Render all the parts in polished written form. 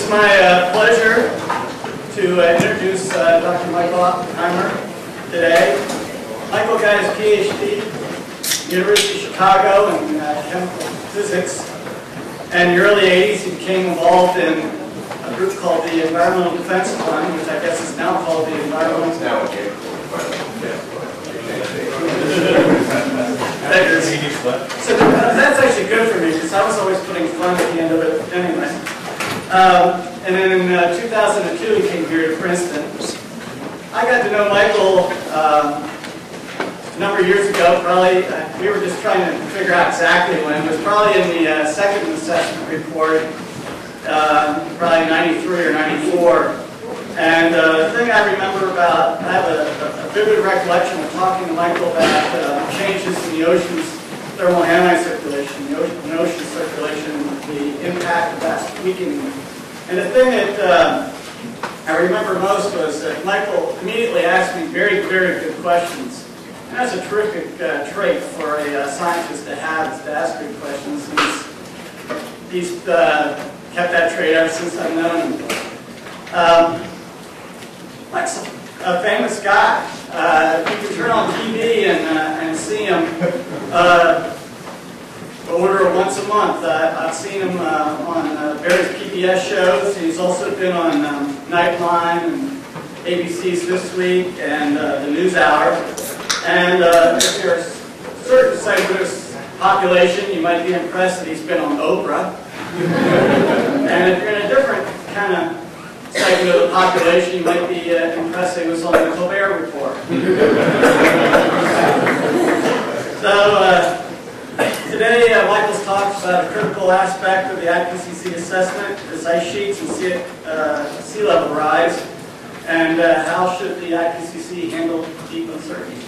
It's my pleasure to introduce Dr. Michael Oppenheimer today. Michael got his PhD, University of Chicago in chemical physics. And in the early 80s, he became involved in a group called the Environmental Defense Fund, which I guess is now called the Environmental So that's actually good for me, because I was always putting fun at the end of it anyway. And then in 2002, he came here to Princeton. I got to know Michael a number of years ago. Probably, we were just trying to figure out exactly when. It was probably in the second assessment report, probably 93 or 94. And the thing I remember about, I have a vivid recollection of talking to Michael about changes in the ocean's thermal anti-circulation, the ocean circulation, the impact of that weakening. And the thing that I remember most was that Michael immediately asked me very, very good questions. And that's a terrific trait for a scientist to have, is to ask good questions. He's kept that trait ever since I've known him. Mike's a famous guy. You can turn on TV and see him order once a month. I've seen him on various PBS shows. He's also been on Nightline and ABC's This Week and the NewsHour. And if you're a certain segment of population, you might be impressed that he's been on Oprah. And if you're in a different kind of segment of the population, you might be impressed that he was on the Colbert Report. So today, Michael's talked about a critical aspect of the IPCC assessment, is ice sheets and sea level rise, and how should the IPCC handle deep uncertainty.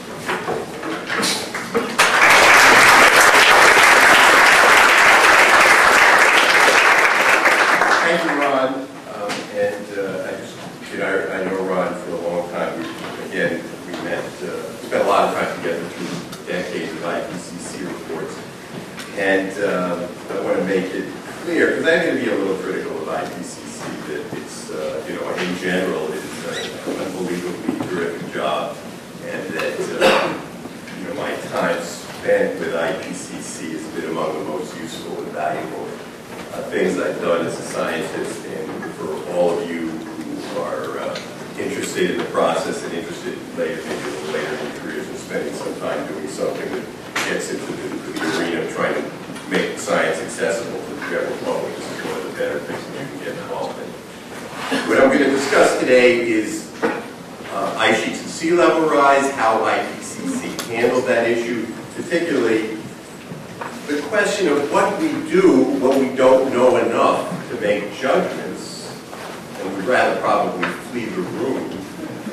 Thank you, Ron. I know Ron for a long time. We met, spent a lot of time together through decades of IPCC reports. And I want to make it clear, because I'm going to be a little critical of IPCC, that it's, in general, it's an unbelievably terrific job. And that, my time spent with IPCC has been among the most useful and valuable things I've done as a scientist. And for all of you who are interested in the process and interested later, maybe a little later in your careers, and spending some time doing something that gets into the arena of trying to make science accessible to the general public, this is one of the better things that you can get involved in. What I'm going to discuss today is ice sheets and sea level rise, how IPCC handled that issue, particularly the question of what we do when we don't know enough to make judgments, and we'd rather probably flee the room,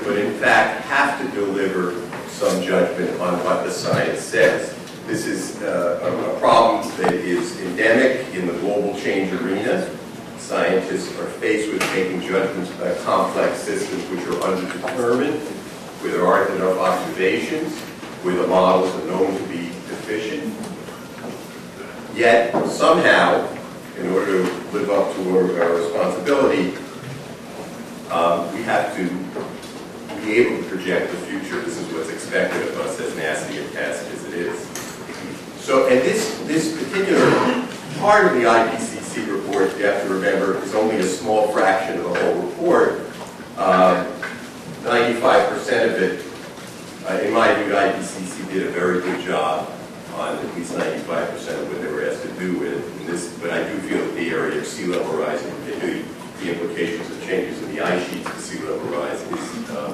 but in fact have to deliver some judgment on what the science says. This is a problem that is endemic in the global change arena. Scientists are faced with making judgments about complex systems which are underdetermined, where there aren't enough observations, where the models are known to be deficient. Yet, somehow, in order to live up to our responsibility, we have to be able to project the future. This is what's expected of us, as nasty a task as it is. So, and this particular part of the IPCC report, you have to remember, is only a small fraction of the whole report. 95% of it, in my view, IPCC did a very good job on at least 95% of what they were asked to do with this. But I do feel that the area of sea level rise, and particularly the implications of changes in the ice sheets to sea level rise,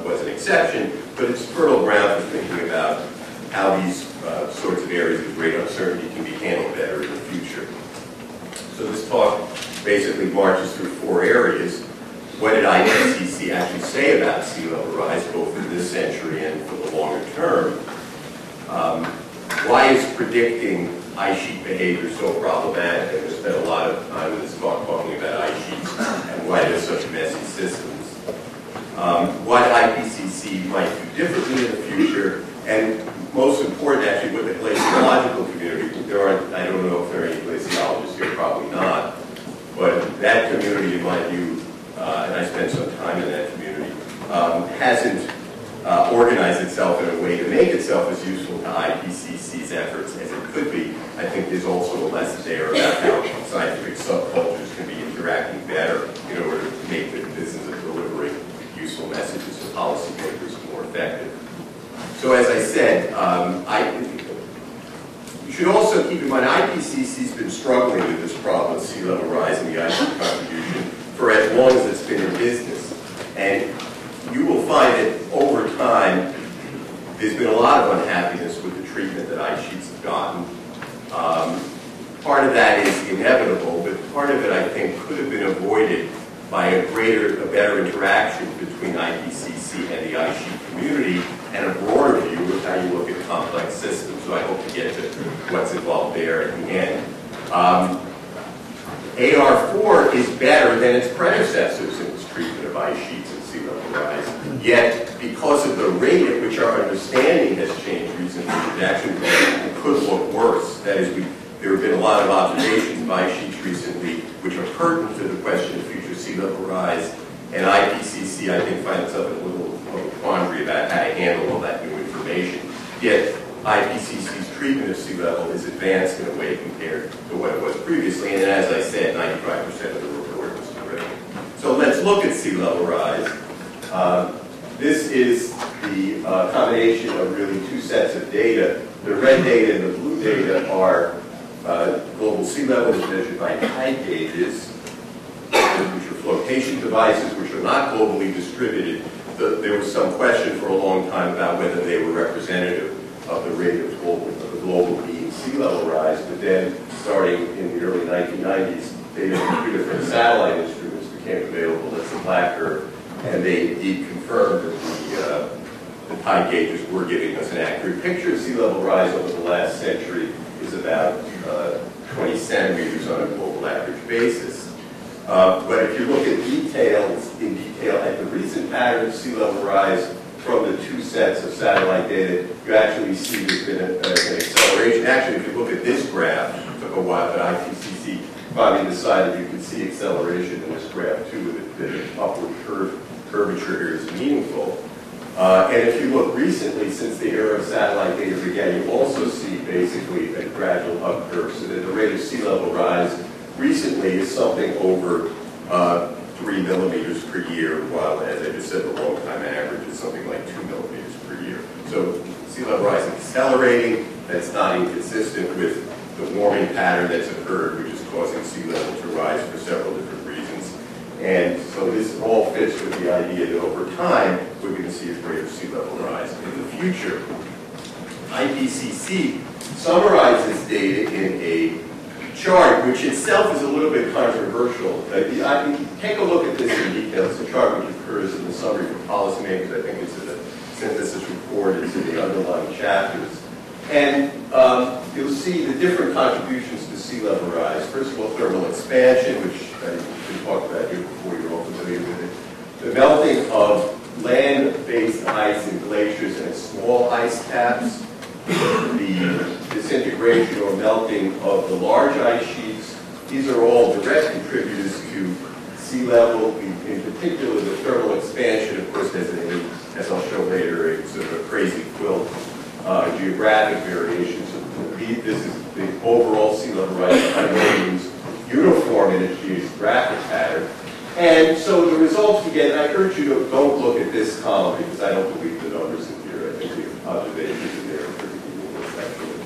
was an exception. But it's fertile ground for thinking about how these sorts of areas of great uncertainty can be handled better in the future. So this talk basically marches through four areas. What did IPCC actually say about sea level rise, both in this century and for the longer term? Why is predicting ice sheet behavior so problematic? And we spent a lot of time in this talk talking about ice sheets and why they're such messy systems. What IPCC might do differently in the future, and most important, actually, what the glaciological community, I don't know if there are any glaciologists here, probably not, but that community, in my view, organize itself in a way to make itself as useful to IPCC's efforts as it could be. I think there's also a lesson there about how scientific subcultures can be interacting better in order to make the business of delivering useful messages to policymakers more effective. So as I said, you should also keep in mind IPCC's been struggling with this problem of sea level rise and the ice contribution for as long as it's been in business. And you will find that over time, there's been a lot of unhappiness with the treatment that ice sheets have gotten. Part of that is inevitable, but part of it, I think, could have been avoided by a better interaction between IPCC and the ice sheet community and a broader view of how you look at complex systems. So I hope to get to what's involved there at the end. AR4 is better than its predecessors in its treatment of ice sheets and sea level rise. Yet, because of the rate at which our understanding has changed recently, it could look worse. That is, there have been a lot of observations of ice sheets recently which are pertinent to the question of future sea level rise, and IPCC, I think, finds itself in a little of a quandary about how to handle all that new information. Yet, IPCC's treatment of sea level is advanced in a way compared to what it was previously, and as I said, 95% of the report was terrific. So let's look at sea level rise. This is the combination of really two sets of data. The red data and the blue data are global sea levels measured by tide gauges, which are flotation devices which are not globally distributed. There was some question for a long time about whether they were representative of the rate of the global mean sea level rise, but then starting in the early 1990s, data from two different satellite instruments became available as the black curve, and they indeed confirmed that the tide gauges were giving us an accurate picture. Sea level rise over the last century is about 20 centimeters on a global average basis. But if you look at in detail at the recent pattern of sea level rise from the two sets of satellite data, you actually see there's been an acceleration. Actually, if you look at this graph, it took a while, but IPCC finally decided you could see acceleration in this graph too, that the upward curvature here is meaningful. And if you look recently, since the era of satellite data began, you also see basically a gradual up curve, so that the rate of sea level rise recently is something over 3 millimeters per year, while, as I just said, the long time average is something like 2 millimeters per year. So sea level rise is accelerating. That's not inconsistent with the warming pattern that's occurred, which is causing sea level to rise for several different reasons. And so this all fits with the idea that over time, we're going to see a greater sea level rise. In the future, IPCC summarizes data in a chart, which itself is a little bit controversial. Take a look at this in detail. It's a chart which occurs in the summary for policymakers. I think it's in the synthesis report. It's in the underlying chapters. And you'll see the different contributions to sea level rise. First of all, thermal expansion, which we talked about here before, you're all familiar with it. The melting of land-based ice in glaciers and small ice caps. The disintegration or melting of the large ice sheets. These are all direct contributors to sea level, in particular the thermal expansion, of course, as I'll show later, a sort of a crazy quilt geographic variations. This is the overall sea level rise by no means uniform in its geographic pattern. And so the results we get, and I urge you to don't look at this column because I don't believe the numbers in here. I think the observations in there are pretty meaningless, actually.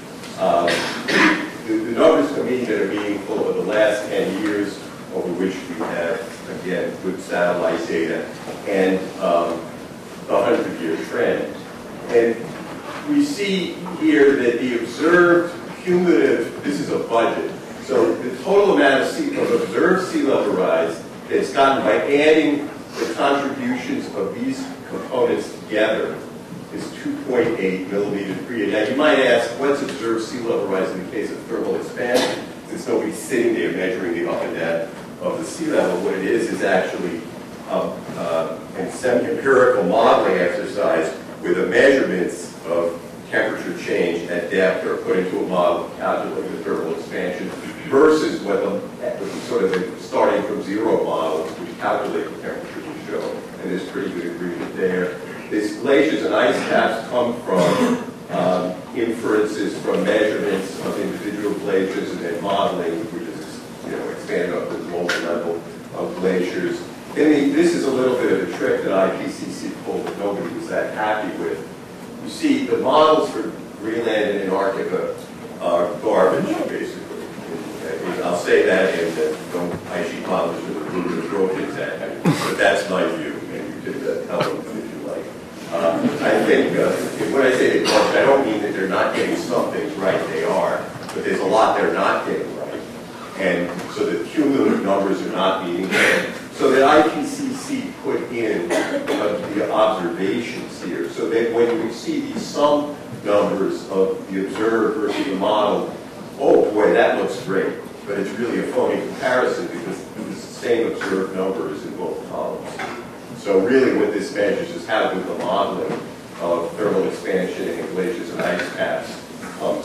The numbers to me that are meaningful are the last 10 years over which we have, again, good satellite data, and the 100-year trend. And we see here that the observed cumulative, this is a budget, so the total amount of observed sea level rise that's gotten by adding the contributions of these components together is 2.8 millimeters per year. Now you might ask, what's observed sea level rise in the case of thermal expansion? Since nobody's sitting there measuring the up and down of the sea level, what it is actually a semi-empirical modeling exercise where the measurements of temperature change at depth are put into a model calculating the thermal expansion versus what the sort of starting from zero models which calculate the temperature we show. And there's pretty good agreement there. These glaciers and ice caps come from inferences from measurements of individual glaciers and then modeling, which is expanded up to the multi-level of glaciers. And this is a little bit of a trick that IPCC pulled that nobody was that happy with. You see, the models for Greenland and Antarctica are garbage, basically. And I'll say that, and don't ice sheet models are the throw things at me. But that's my view, and you can tell them if you like. I think when I say they're garbage, I don't mean that they're not getting some things right. They are, but there's a lot they're not getting right, and so the cumulative numbers are not meeting them. So that IPCC put in the observations here, so that when you see these sum numbers of the observed versus the model, oh boy, that looks great, but it's really a phony comparison because it's the same observed numbers in both columns. So really what this measures is how do the modeling of thermal expansion in glaciers and ice caps how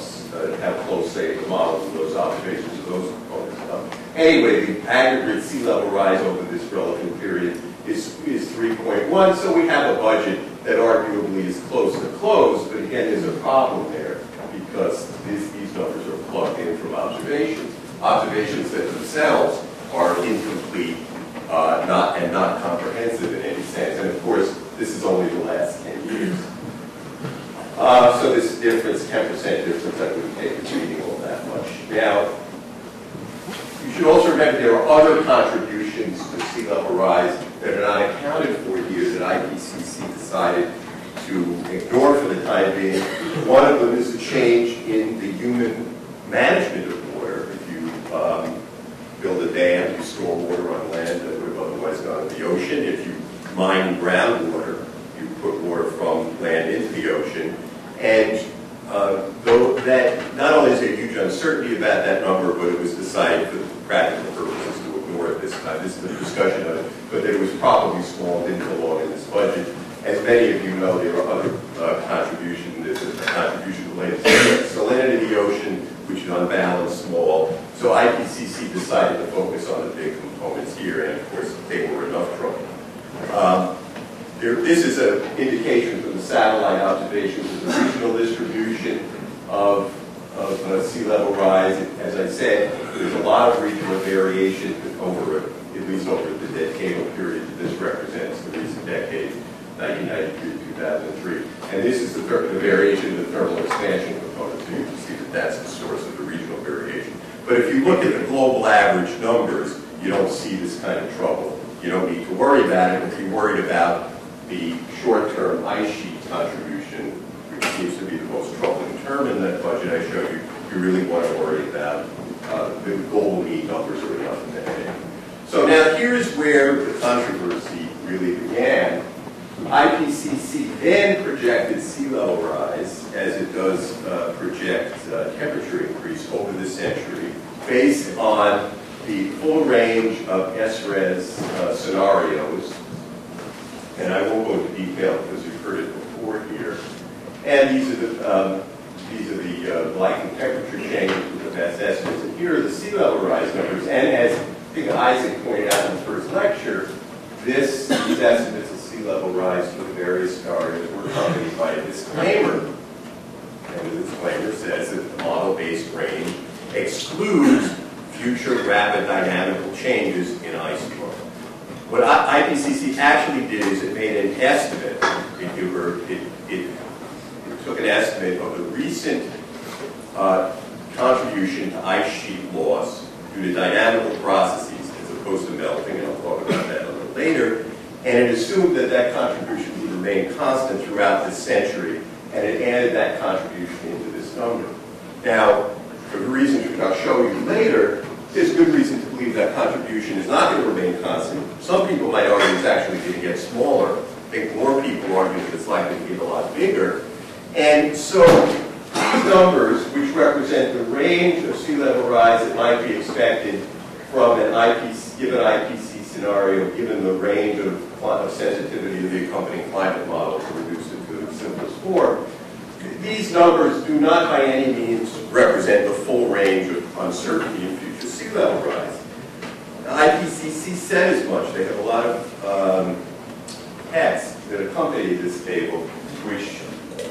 close, say, the models of those observations of those components come. Anyway, the aggregate sea level rise over this relative period is 3.1, so we have a budget that arguably is close to close, but again, there's a problem there because these numbers are plugged in from observations. Observations that themselves are incomplete and not comprehensive in any sense. And of course, this is only the last 10 years. So this difference, 10% difference, I wouldn't take as reading all that much. Now, you should also remember there are other contributions to sea level rise that are not accounted for here that IPCC decided to ignore for the time being. One of them is a change in the human management of water. If you build a dam, you store water on land that would have otherwise gone to the ocean. If you mine groundwater, you put water from land into the ocean. And though that, not only is there huge uncertainty about that number, but it was decided for practical purposes to ignore it this time. This is the discussion of it, but that it was probably small, didn't belong in this budget. As many of you know, there are other contributions. There's a contribution related to salinity of the ocean, which is unbalanced, small. So IPCC decided to focus on the big components here, and of course, they were enough trouble. This is an indication from the satellite observations of the regional distribution of sea level rise. As I said, there's a lot of regional variation at least over the decadal period that this represents, the recent decade, 1993 to 2003. And this is the variation of the thermal expansion component, so you can see that that's the source of the regional variation. But if you look at the global average numbers, you don't see this kind of trouble. You don't need to worry about it. If you're worried about the short-term ice sheet contribution, which seems to be the most troubling term in that budget I showed you, you really want to worry about the global mean numbers are enough in that area. So now here's where the controversy really began. IPCC then projected sea level rise, as it does project temperature increase over the century, based on the full range of SRES scenarios. And I won't go into detail because you've heard it before here. And these are the likely temperature changes with the best estimates. And here are the sea level rise numbers. And as I think Isaac pointed out in his first lecture, these estimates of sea level rise for the various scenarios were accompanied by a disclaimer. And the disclaimer says that the model-based range excludes future rapid dynamical changes in ice flow. What IPCC actually did is it made an estimate. It took an estimate of the recent contribution to ice sheet loss due to dynamical processes as opposed to melting, and I'll talk about that a little later. And it assumed that that contribution would remain constant throughout this century, and it added that contribution into this number. Now, for the reasons which I'll show you later, there's good reason to believe that contribution is not going to remain constant. Some people might argue it's actually going to get smaller. I think more people argue that it's likely to get a lot bigger. And so these numbers, which represent the range of sea level rise that might be expected from an given IPCC scenario, given the range of sensitivity of the accompanying climate model to reduce it to its simplest form, these numbers do not by any means represent the full range of uncertainty in future sea level rise. The IPCC said as much. They have a lot of text that accompanied this table, which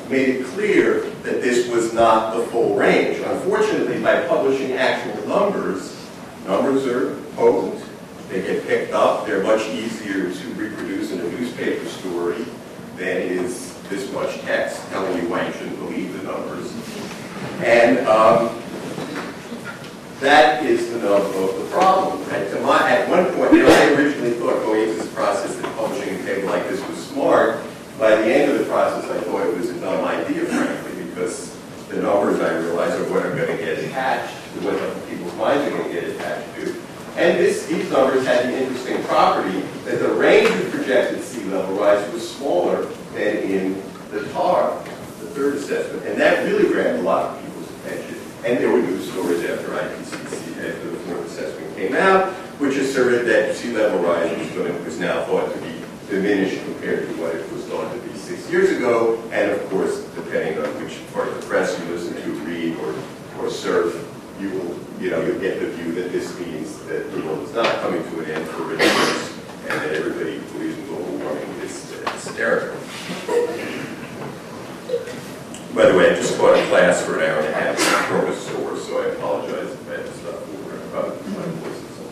made it clear that this was not the full range. Unfortunately, by publishing actual numbers, numbers are potent, they get picked up, they're much easier to reproduce in a newspaper story than is this much text telling you why you shouldn't believe the numbers. And that is the nub of the problem. At one point, I originally thought going into this process that publishing a table like this was smart. By the end of the process, I thought it was a dumb idea, frankly, because the numbers, I realized, are what are going to get attached to what people's minds are going to get attached to. And these numbers had the interesting property that the range of projected sea level rise was smaller than in the TAR, the third assessment. And that really grabbed a lot of people's attention. And there were news stories after IPCC, after the fourth assessment came out, which asserted that sea level rise was now thought to be diminished compared to what it was thought to be 6 years ago. And of course, depending on which part of the press you listen to, read, or surf, you'll get the view that this means that the world is not coming to an end for ridiculous, and that everybody who believes in global warming is hysterical. By the way, I just taught a class for an hour and a half from a source, so I apologize if I had to stop over my voice and so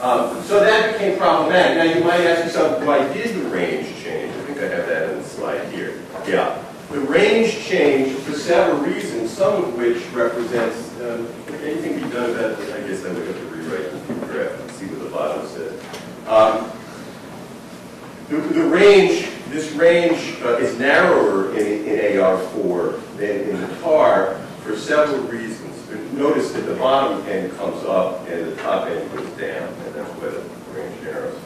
on. So that became problematic. Now you might ask yourself, why did the range change? I think I have that on the slide here. Yeah. The range changed for several reasons, some of which represents, anything be done about it? I guess I would have to rewrite the graph and see what the bottom said. This range is narrower in AR4 than in the TAR for several reasons. Notice that the bottom end comes up and the top end goes down, and that's why the range narrows.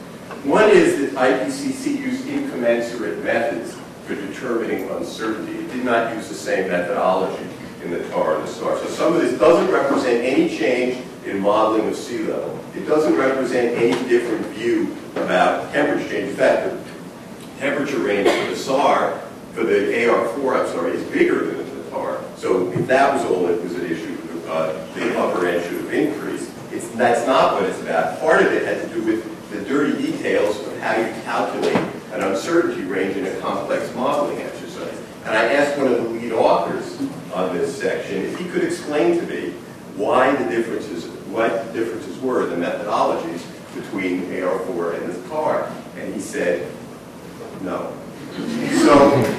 One is that IPCC used incommensurate methods for determining uncertainty. It did not use the same methodology in the TAR and the STAR. So some of this doesn't represent any change in modeling of sea level. It doesn't represent any different view about temperature change. In fact, the temperature range for the SAR, for the AR4, I'm sorry, is bigger than the TAR. So if that was all that was at issue, the upper end should have increased. That's not what it's about. Part of it had to do with the dirty details of how you calculate an uncertainty range in a complex modeling exercise. And I asked one of the lead authors on this section if he could explain to me why the differences, what the differences were, the methodologies between AR4 and the TAR. And he said, no. So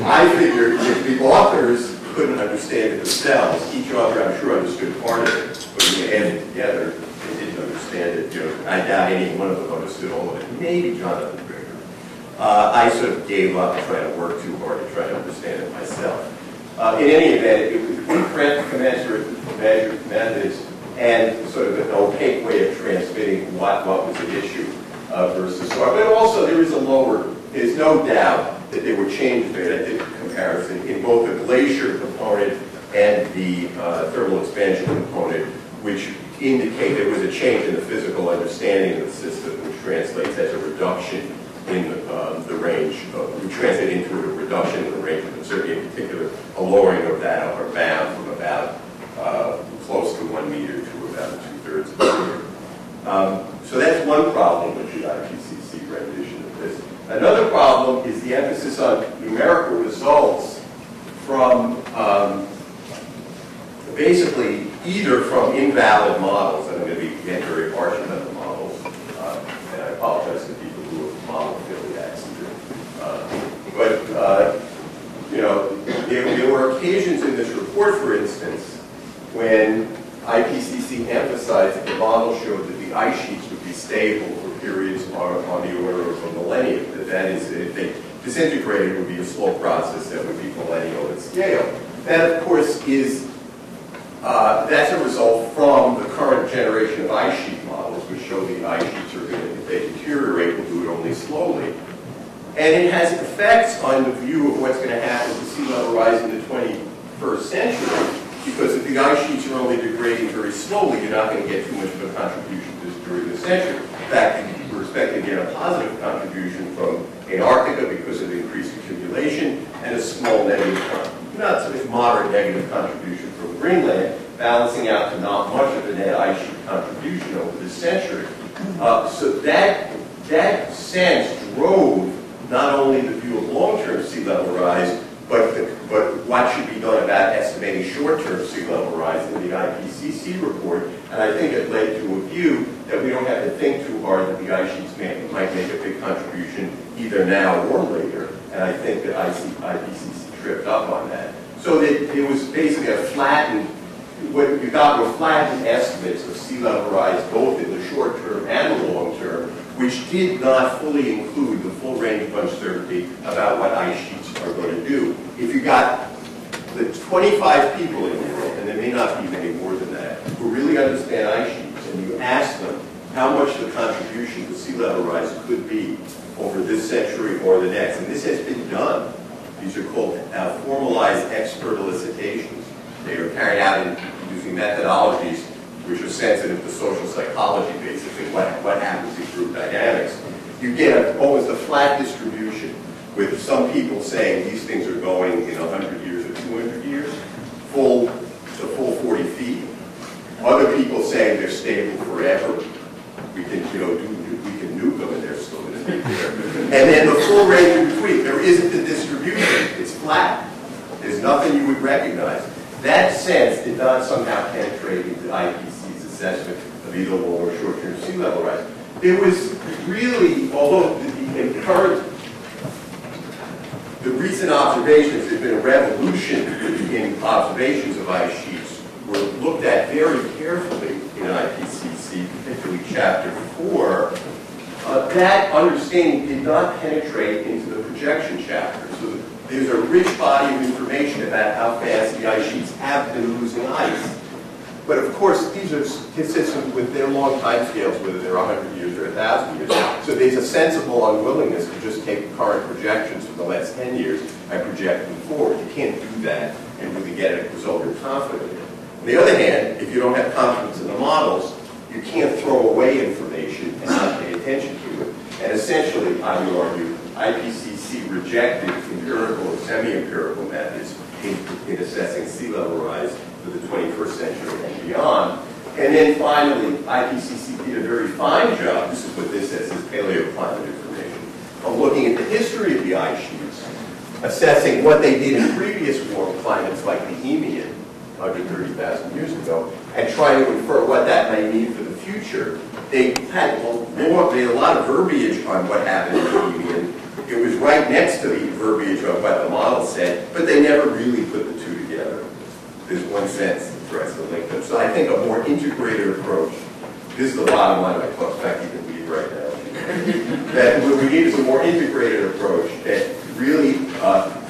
I figured if the authors couldn't understand it themselves, each author, I'm sure, understood part of it, but when you add it together, they didn't understand it. I doubt any one of them understood all of it. Maybe Jonathan. I sort of gave up trying to work too hard to try to understand it myself. In any event, it was incommensurate measured methods and sort of an opaque way of transmitting what was at issue versus SAR. But also there is no doubt that there were changes made. I did a comparison in both the glacier component and the thermal expansion component, which indicate there was a change in the physical understanding of the system, which translates as a reduction in the range, we translate into a reduction in the range of uncertainty, in particular, a lowering of that upper bound from about close to 1 meter to about 2/3 of a meter. So that's one problem with the IPCC rendition of this. Another problem is the emphasis on numerical results from basically either from invalid models, and I'm going to be very harsh about the models, and I apologize to people who have model philiacs. There were occasions in this report, for instance, when IPCC emphasized that the model showed that the ice sheets would be stable for periods on the order of a millennium. That is, if they disintegrated, it would be a slow process that would be millennial in scale. That, of course, is that's a result from the current generation of ice sheet models, which show the ice sheets are going to, if they deteriorate, will do it only slowly. And it has effects on the view of what's going to happen to sea level rise in the 21st century, because if the ice sheets are only degrading very slowly, you're not going to get too much of a contribution to this during the century. In fact, we're expecting to get a positive contribution from Antarctica because of increased accumulation, and a small negative, not so much moderate negative contribution from Greenland, balancing out to not much of a net ice sheet contribution over this century. So that sense drove not only the view of long-term sea level rise, but what should be done about estimating short-term sea level rise in the IPCC report. And I think it led to a view that we don't have to think too hard that the ice sheets might make a big contribution either now or later. And I think that IPCC tripped up on that. So that it was basically a flattened, what you got were flattened estimates of sea level rise both in the short term and the long term, which did not fully include the full range of uncertainty about what ice sheets are going to do. If you got the 25 people in the world, and there may not be many more than that, who really understand ice sheets, and you ask them how much the contribution to sea level rise could be over this century or the next, and this has been done. These are called formalized expert elicitations. They are carried out using methodologies which are sensitive to social psychology, basically, what happens in group dynamics. You get almost a flat distribution, with some people saying these things are going in 100 years or 200 years, the full 40 feet. Other people saying they're stable forever. We can, we can nuke them and they're still going to be there. And then the full range in between. There isn't a distribution. It's flat. There's nothing you would recognize. That sense did not somehow penetrate into IPCC's assessment of either long or short-term sea level rise. There was really, although the recent observations, there's been a revolution in observations of ice sheets, were looked at very carefully in IPCC, particularly Chapter 4. That understanding did not penetrate into the projection chapter. So there's a rich body of information about how fast the ice sheets have been losing ice. But of course, these are consistent with their long time scales, whether they're 100 years or 1,000 years. So there's a sensible unwillingness to just take current projections from the last 10 years and project them forward. You can't do that and really get a result you're confident in. On the other hand, if you don't have confidence in the models, you can't throw away information and not pay attention to it. And essentially, I would argue, IPCC rejected empirical and semi-empirical methods in assessing sea level rise for the 21st century and beyond. And then finally, IPCC did a very fine job, this is what this says, is paleoclimate information, of looking at the history of the ice sheets, assessing what they did in previous warm climates like the Bohemian 130,000 years ago, and trying to infer what that may mean for the future. They had a lot of verbiage on what happened in the Bohemian. It was right next to the verbiage of what the model said, but they never really put the two together. There's one sense that tries to link them. So I think a more integrated approach, this is the bottom line of my talk, in fact you can leave right now, that what we need is a more integrated approach that really,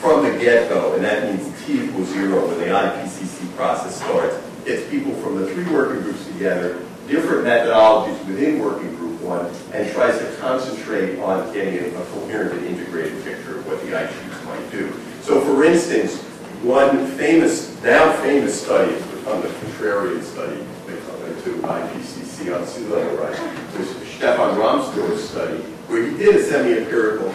from the get-go, and that means T equals 0 when the IPCC process starts, gets people from the three working groups together, different methodologies within working group 1, and tries to concentrate on getting a coherent and integrated picture of what the ice sheets might do. So for instance, one now famous study, on the contrarian study to IPCC on sea level rise, was Stefan Rahmstorff's study, where he did a semi-empirical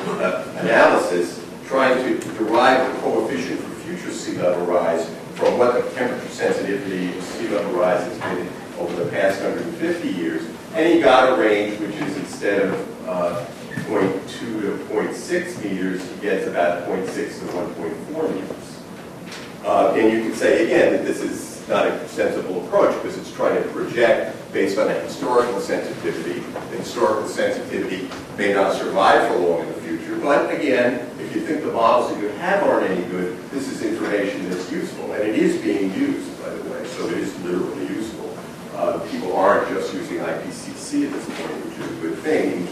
analysis trying to derive the coefficient for future sea level rise from what the temperature sensitivity of sea level rise has been over the past 150 years. And he got a range which is, instead of 0.2 to 0.6 meters, he gets about 0.6 to 1.4 meters. And you can say, again, that this is not a sensible approach because it's trying to project based on a historical sensitivity. The historical sensitivity may not survive for long in the future, but again, if you think the models that you have aren't any good, this is information that's useful. And it is being used, by the way, so it is literally useful. People aren't just using IPCC at this point, which is a good thing.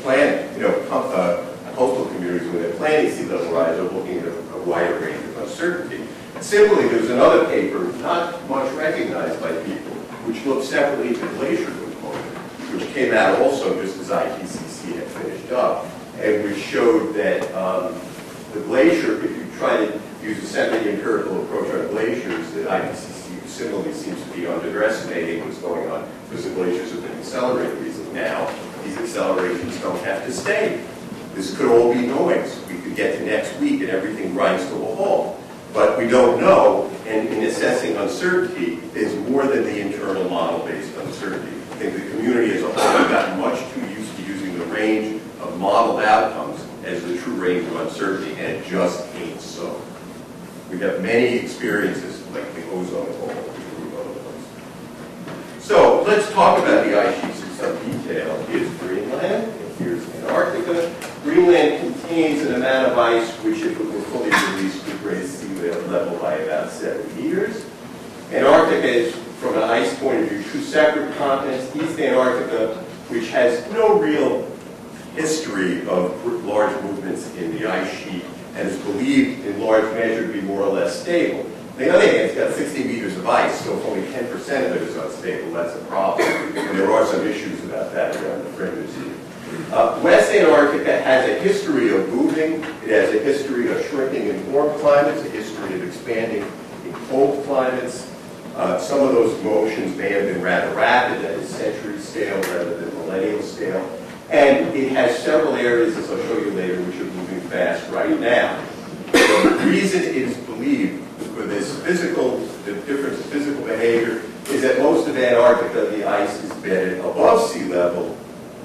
Coastal communities, when they're planning sea level rise, are looking at a wider range of uncertainty. Similarly, there's another paper, not much recognized by people, which looked separately at the glacier component, which came out also just as IPCC had finished up, and which showed that the glacier, if you try to use a semi-empirical approach on glaciers, that IPCC similarly seems to be underestimating what's going on, because the glaciers have been accelerating recently. Now, these accelerations don't have to stay. This could all be noise. We could get to next week and everything grinds to a halt. But we don't know, and in assessing uncertainty, there's more than the internal model-based uncertainty. I think the community as a whole has gotten much too used to using the range of modeled outcomes as the true range of uncertainty, and it just ain't so. We have many experiences like the ozone hole, which we know those. So let's talk about the ice sheets in some detail. Here's Greenland, and here's Antarctica. Greenland contains an amount of ice which, if it were fully released, would raise sea level by about 7 meters. Antarctica is, from an ice point of view, two separate continents. East Antarctica, which has no real history of large movements in the ice sheet and is believed in large measure to be more or less stable. On the other hand, it's got 60 meters of ice, so if only 10% of it is unstable, that's a problem. And there are some issues about that around the fringes here. West Antarctica has a history of moving. It has a history of shrinking in warm climates, a history of expanding in cold climates. Some of those motions may have been rather rapid, that is century scale rather than millennial scale. And it has several areas, as I'll show you later, which are moving fast right now. The reason it is believed for this the difference in physical behavior is that most of Antarctica, the ice is bedded above sea level.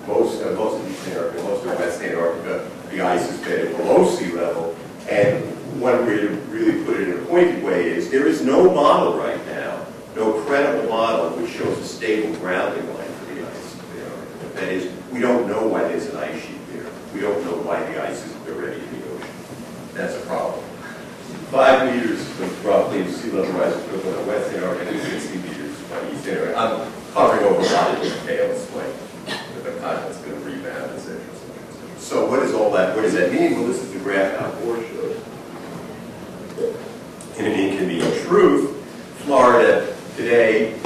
Most of East Antarctica, most of West Antarctica, the ice is bedded below sea level. And one way to really put it in a pointed way is there is no model right now, no credible model which shows a stable grounding line for the ice. That is, we don't know why there's an ice sheet there. We don't know why the ice isn't already in the ocean. That's a problem. 5 meters of roughly sea level rise equivalent of West Antarctica, 60 meters by East Antarctica. I'm covering over a lot of details, like the continent's going to rebound, etc. So what is all that? What does that mean? Well, this is the graph Al Gore showed. And an inconvenient truth, Florida today,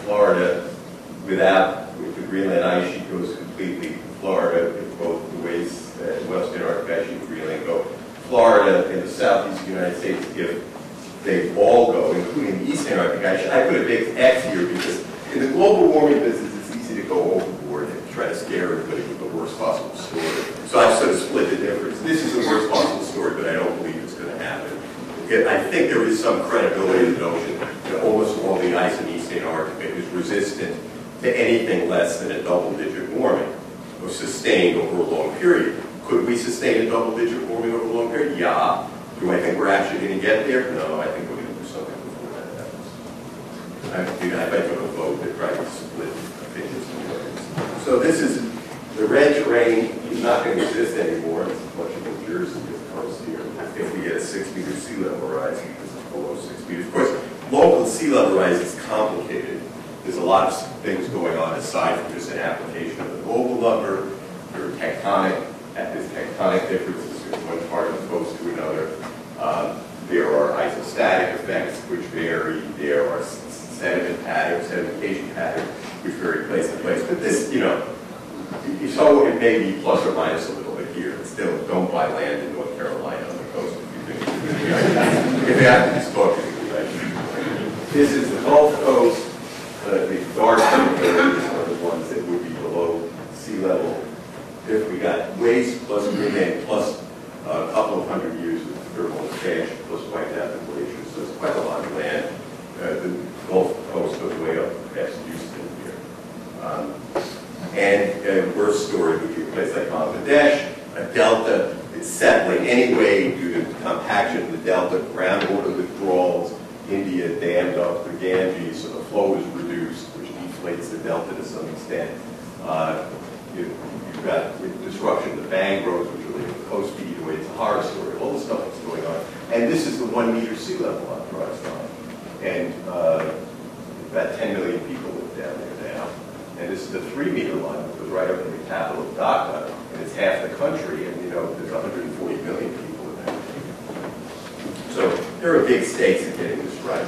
Florida with the Greenland ice sheet goes completely Florida, if both the ways that West Antarctica ice sheet and Greenland go. Florida and the southeast United States, if they all go, including the East Antarctica ice sheet. I put a big X here because in the global warming business, it's easy to go overboard and try to scare everybody with the worst possible story. So I've sort of split the difference. This is the worst possible story, but I don't believe it's going to happen. I think there is some credibility in the notion that almost all the ice in East Antarctica is resistant to anything less than a double-digit warming, or sustained over a long period. Could we sustain a double-digit warming over a long period? Yeah. Do I think we're actually going to get there? No, I think we're going to do something before that happens. I bet took a vote that tried to split opinions. So this is the red terrain is not going to exist anymore. It's much of New Jersey, of course, here. If we get a 6-meter sea level rise, because it's below 6 meters. Of course, local sea level rise is complicated. There's a lot of things going on aside from just an application of the global number. There are tectonic differences in one part of the coast to another. There are isostatic effects which vary. There are sediment patterns, sedimentation patterns, which vary place to place. But this, so it may be plus or minus a little bit here. But still, don't buy land in North Carolina on the coast if you think if you have to be spoken to, right? This is the Gulf Coast. The dark areas are the ones that would be below sea level. If we got waste plus Greenland plus a couple of hundred years of thermal expansion plus wiped out the glaciers, so it's quite a lot of land. The Gulf Coast goes way up past Houston here. And worst story would be a place like Bangladesh, a delta. It's settling anyway due to compaction of the delta, groundwater withdrawals. India dammed up the Ganges, so the flow is reduced, which deflates the delta to some extent. You've got disruption of the mangroves, which are leaving the coast feed away. It's a horror story. All the stuff that's going on. And this is the 1-meter sea level on the rise. And about 10 million people live down there now. And this is the 3-meter line that goes right up to the capital of Dhaka, and it's half the country, and there's 140 million people in that. So there are big stakes in getting this right.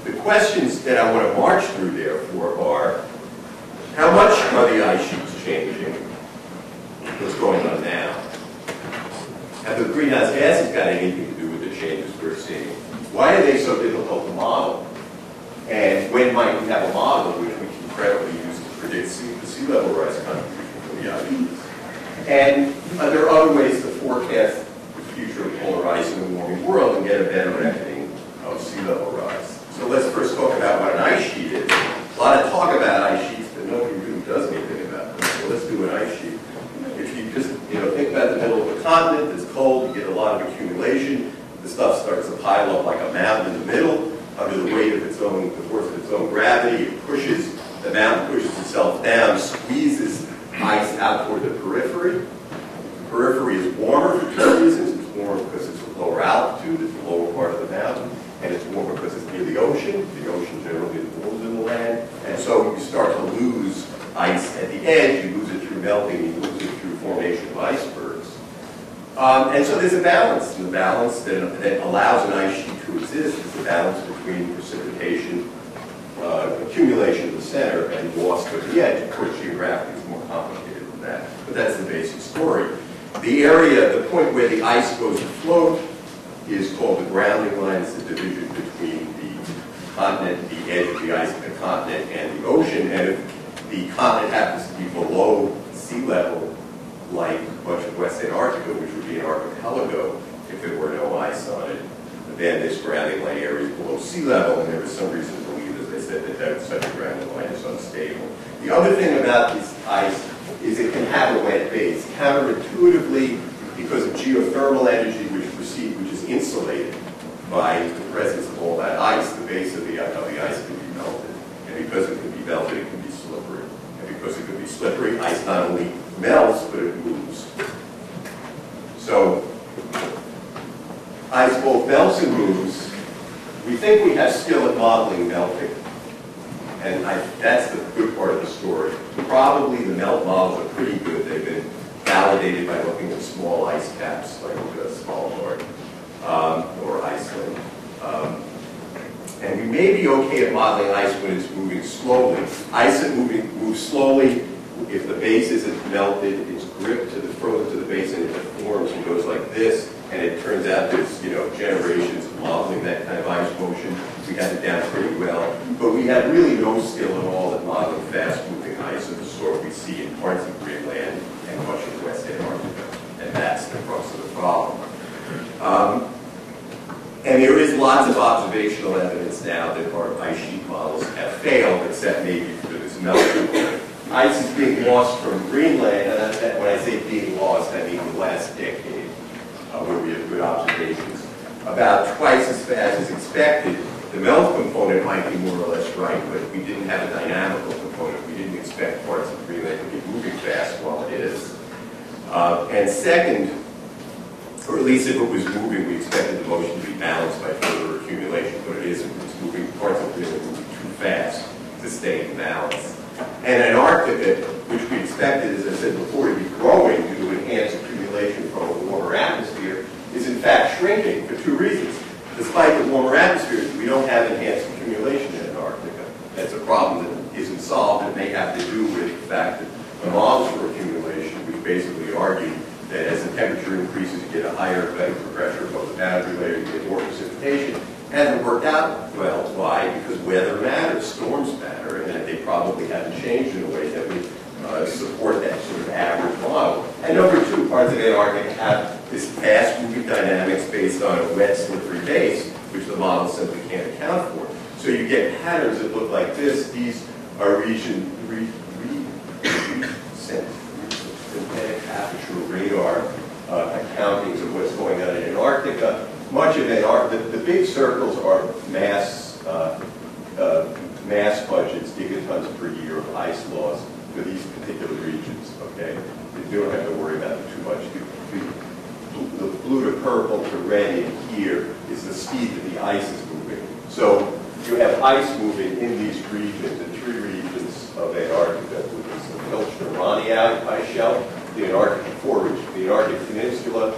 The questions that I want to march through, therefore, are how much are the ice sheets changing? What's going on now? Have the greenhouse gases got anything to do with the changes we're seeing? Why are they so difficult to model? And when might we have a model which we can credibly use to predict the sea level rise contribution from the ice sheets? And there are other ways to forecast the future of polar ice in a warming world and get a better reckoning of sea level rise. So let's first talk about what an ice sheet is. A lot of talk about ice sheets, but nobody really does anything about them. So let's do an ice sheet. If you just think about the pile up like a mountain in the middle under the weight of its own, the force of its own gravity. It pushes, the mountain pushes itself down, squeezes ice out toward the periphery. The periphery is warmer for two reasons. It's warmer because it's a lower altitude, it's the lower part of the mountain, and it's warmer because it's near the ocean. The ocean generally is warmer than the land, and so you start to lose ice at the edge. You lose it through melting, you lose it through formation of icebergs. And so there's a balance, and the balance that allows an ice sheet to exist is the balance between precipitation, accumulation in the center, and loss at the edge. Of course, geographically it's more complicated than that, but that's the basic story. The area, the point where the ice goes to float, is called the grounding line. It's the division between the continent, the edge of the ice of the continent, and the ocean. And if the continent happens to be below sea level, like much of West Antarctica, which would be an archipelago if there were no ice on it, then this grounding line area is below sea level, and there is some reason to believe, as I said, that such a grounding line is unstable. The other thing about this ice is it can have a wet base. Counterintuitively, because of geothermal energy which is insulated by the presence of all that ice, the base of the ice can be melted. And because it can be melted, it can be slippery. And because it can be slippery, ice not only melts, but it moves. So, ice both melts and moves. We think we have skill at modeling melting. And that's the good part of the story. Probably the melt models are pretty good. They've been validated by looking at small ice caps like Svalbard or Iceland. And we may be okay at modeling ice when it's moving slowly. Ice that moves slowly, if the base isn't melted, it's gripped to the frozen to the base and it deforms and goes like this. And it turns out there's generations of modeling that kind of ice motion. We had it down pretty well. But we had really no skill at all at modeling fast-moving ice of the sort we see in parts of Greenland and much of West Antarctica. And that's the crux of the problem. And there is lots of observational evidence now that our ice sheet models have failed, except maybe for this melting. Ice is being lost from Greenland, and when I say being lost, I mean the last decade, where we have good observations. About twice as fast as expected. The melt component might be more or less right, but we didn't have a dynamical component. We didn't expect parts of Greenland to be moving fast while it is. And second, or at least if it was moving, we expected the motion to be balanced by further accumulation, but it isn't. It's moving, parts of Greenland moving too fast to stay in balance. And Antarctica, which we expected, as I said before, to be growing due to enhanced accumulation from a warmer atmosphere, is in fact shrinking for two reasons. Despite the warmer atmosphere, we don't have enhanced accumulation in Antarctica. That's a problem that isn't solved. It may have to do with the fact that the models for accumulation, which basically argue that as the temperature increases, you get a higher vapor pressure above the boundary layer, you get more precipitation. Hasn't worked out well. Why? Because weather matters, storms matter, and that they probably haven't changed in a way that would support that sort of average model. And number two, parts of Antarctica have this fast-moving dynamics based on a wet, slippery base, which the model simply can't account for. So you get patterns that look like this. These are synthetic aperture radar accountings of what's going on in Antarctica. Much of Antarctica, the big circles are mass budgets, gigatons per year of ice loss for these particular regions, okay? You don't have to worry about it too much. The blue to purple to red in here is the speed that the ice is moving. So you have ice moving in these regions, the three regions of Antarctica, which is the Filchner-Ronne ice shelf, the Antarctic forage, the Antarctic Peninsula,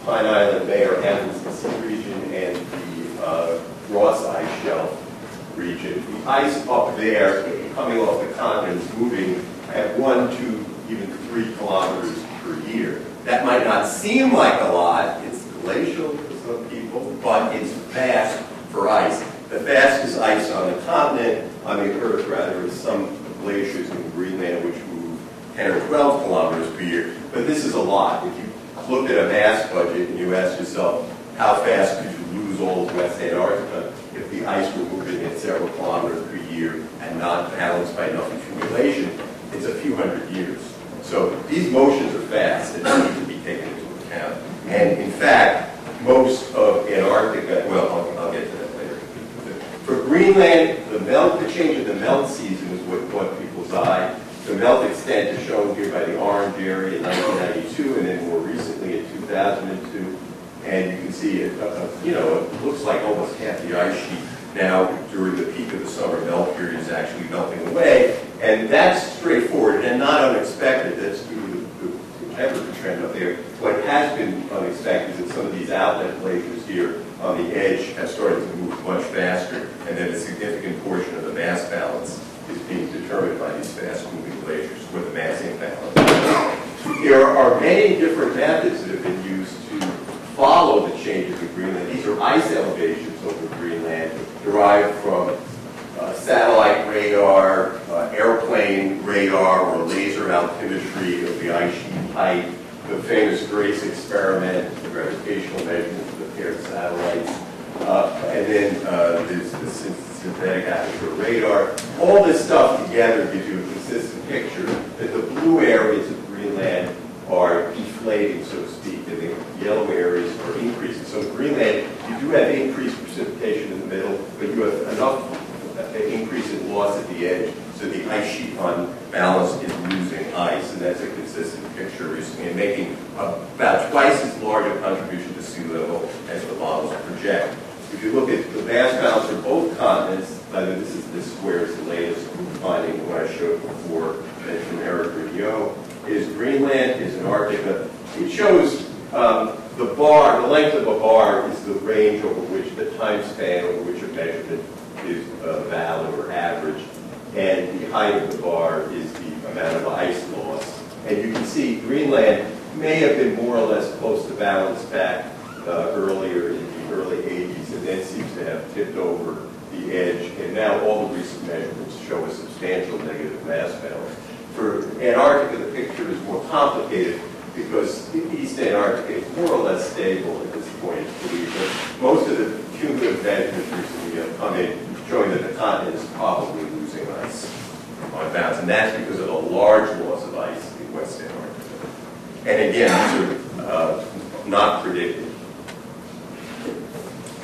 Pine Island, Mayor, Amundsen Sea region, and the Ross Ice Shelf region. The ice up there, coming off the continent, is moving at 1, 2, even 3 kilometers per year. That might not seem like a lot. It's glacial for some people, but it's fast for ice. The fastest ice on the continent, on the Earth rather, is some glaciers in Greenland which move 10 or 12 kilometers per year. But this is a lot. If you looked at a mass budget and you asked yourself, how fast could you lose all of West Antarctica if the ice were moving at several kilometers per year and not balanced by enough accumulation? It's a few hundred years. So these motions are fast and need to be taken into account. And in fact, most of Antarctica, well, Greenland, the change in the melt season is what caught people's eye. The melt extent is shown here by the orange area in 1992, and then more recently in 2002. And you can see it, it looks like almost half the ice sheet now during the peak of the summer melt period is actually melting away. And that's straightforward and not unexpected. That's due to the temperature trend up there. What has been unexpected is that some of these outlet glaciers here on the edge have started to move much faster, and then a significant portion of the mass balance is being determined by these fast-moving glaciers, or the mass imbalance. There are many different methods that have been used to follow the changes in Greenland. These are ice elevations over Greenland derived from satellite radar, airplane radar, or laser altimetry of the ice sheet height, the famous GRACE experiment, the gravitational measurements of the paired satellites, and then there's the synthetic aperture radar. All this stuff together gives you a consistent picture that the blue areas of Greenland are deflating, so to speak, and the yellow areas are increasing. So in Greenland, you do have increased precipitation in the middle, but you have enough increase in loss at the edge, so the ice sheet on balance is losing ice, and that's a consistent picture recently, and making about twice as large a contribution to sea level as the models project. If you look at the mass balance for both continents, this square is the latest finding what I showed before from Eric Rideau, is Greenland, is Antarctica. It shows the bar, the length of a bar is the range over which, the time span over which a measurement is valid or average, and the height of the bar is the amount of ice loss. And you can see Greenland may have been more or less close to balance back earlier in the early 80s, and then seems to have tipped over the edge, and now all the recent measurements show a substantial negative mass balance. For Antarctica, the picture is more complicated because East Antarctica is more or less stable at this point. Most of the cumulative measurements recently have come in showing that the continent is probably losing ice on balance, and that's because of a large loss of ice in West Antarctica. And again, these are not predicted.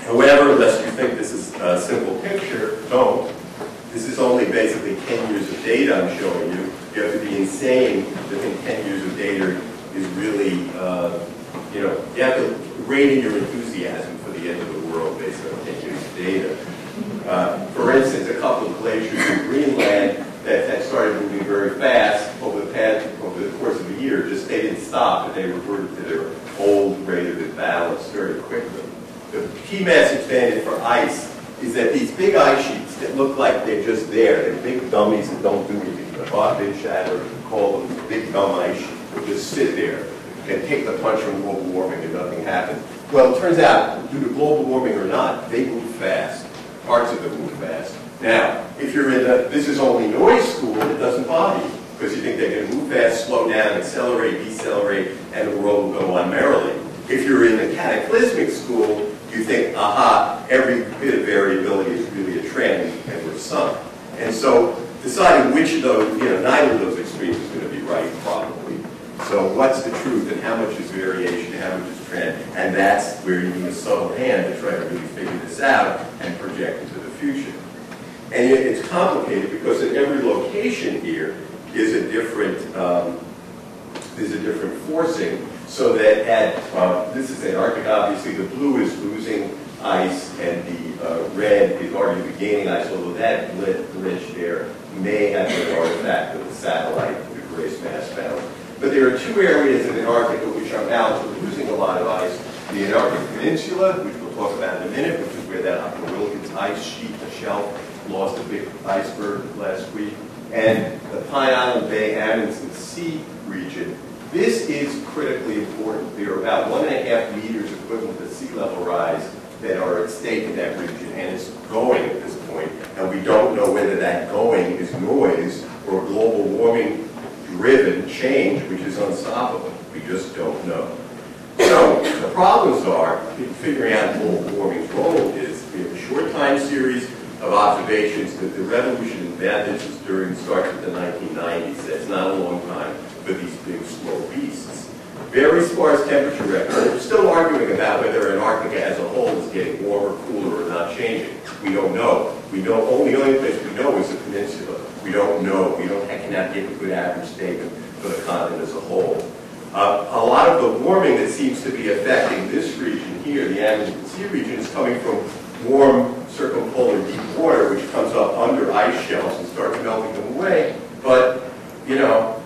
However, lest you think this is a simple picture, don't. This is only basically 10 years of data I'm showing you. You have to be insane to think 10 years of data is really, you have to rein in your enthusiasm for the end of the world based on 10 years of data. For instance, a couple of glaciers in Greenland that had started moving very fast over the course of a year, just they didn't stop, and they reverted to their old rate of balance very quickly. The key message then for ice is that these big ice sheets that look like they're just there, they're big dummies that don't do anything. Bob Shatter call them big dumb ice sheets. They just sit there and take the punch from global warming and nothing happens. Well, it turns out, due to global warming or not, they move fast. Parts of them move fast. Now, if you're in this is only noise school, it doesn't bother you, because you think they're going to move fast, slow down, accelerate, decelerate, and the world will go on merrily. If you're in the cataclysmic school, you think, aha, every bit of variability is really a trend, and we're sunk. And so, deciding which of those, neither of those extremes is going to be right, probably. So what's the truth, and how much is variation, and how much is trend? And that's where you need a subtle hand to try to really figure this out and project into the future. And it's complicated because at every location here is a different forcing. So that at this is Antarctica, obviously the blue is losing ice, and the red is arguably gaining ice. Although that glitch there may have been an artifact of the satellite, the GRACE mass balance. But there are two areas in Antarctica which are balanced with losing a lot of ice. The Antarctic Peninsula, which we'll talk about in a minute, which is where that Wilkins ice sheet, the shelf, lost a big iceberg last week, and the Pine Island Bay Amundsen Sea region. This is critically important. There are about 1.5 meters equivalent to sea level rise that are at stake in that region, and it's going at this point, and we don't know whether that going is noise or global warming driven change, which is unstoppable. We just don't know. So the problems are figuring out global warming's role is we have a short time series of observations that the revolution in methods starts with the 1990s. That's not a long time for these big slow beasts. very sparse temperature record. We're still arguing about whether Antarctica as a whole is getting warmer, cooler, or not changing. We don't know. We know the only place we know is the peninsula. We don't know. Cannot give a good average statement for the continent as a whole. A lot of the warming that seems to be affecting this region here, the Amazon Sea region, is coming from warm circumpolar deep water, which comes up under ice shelves and starts melting them away. But, you know,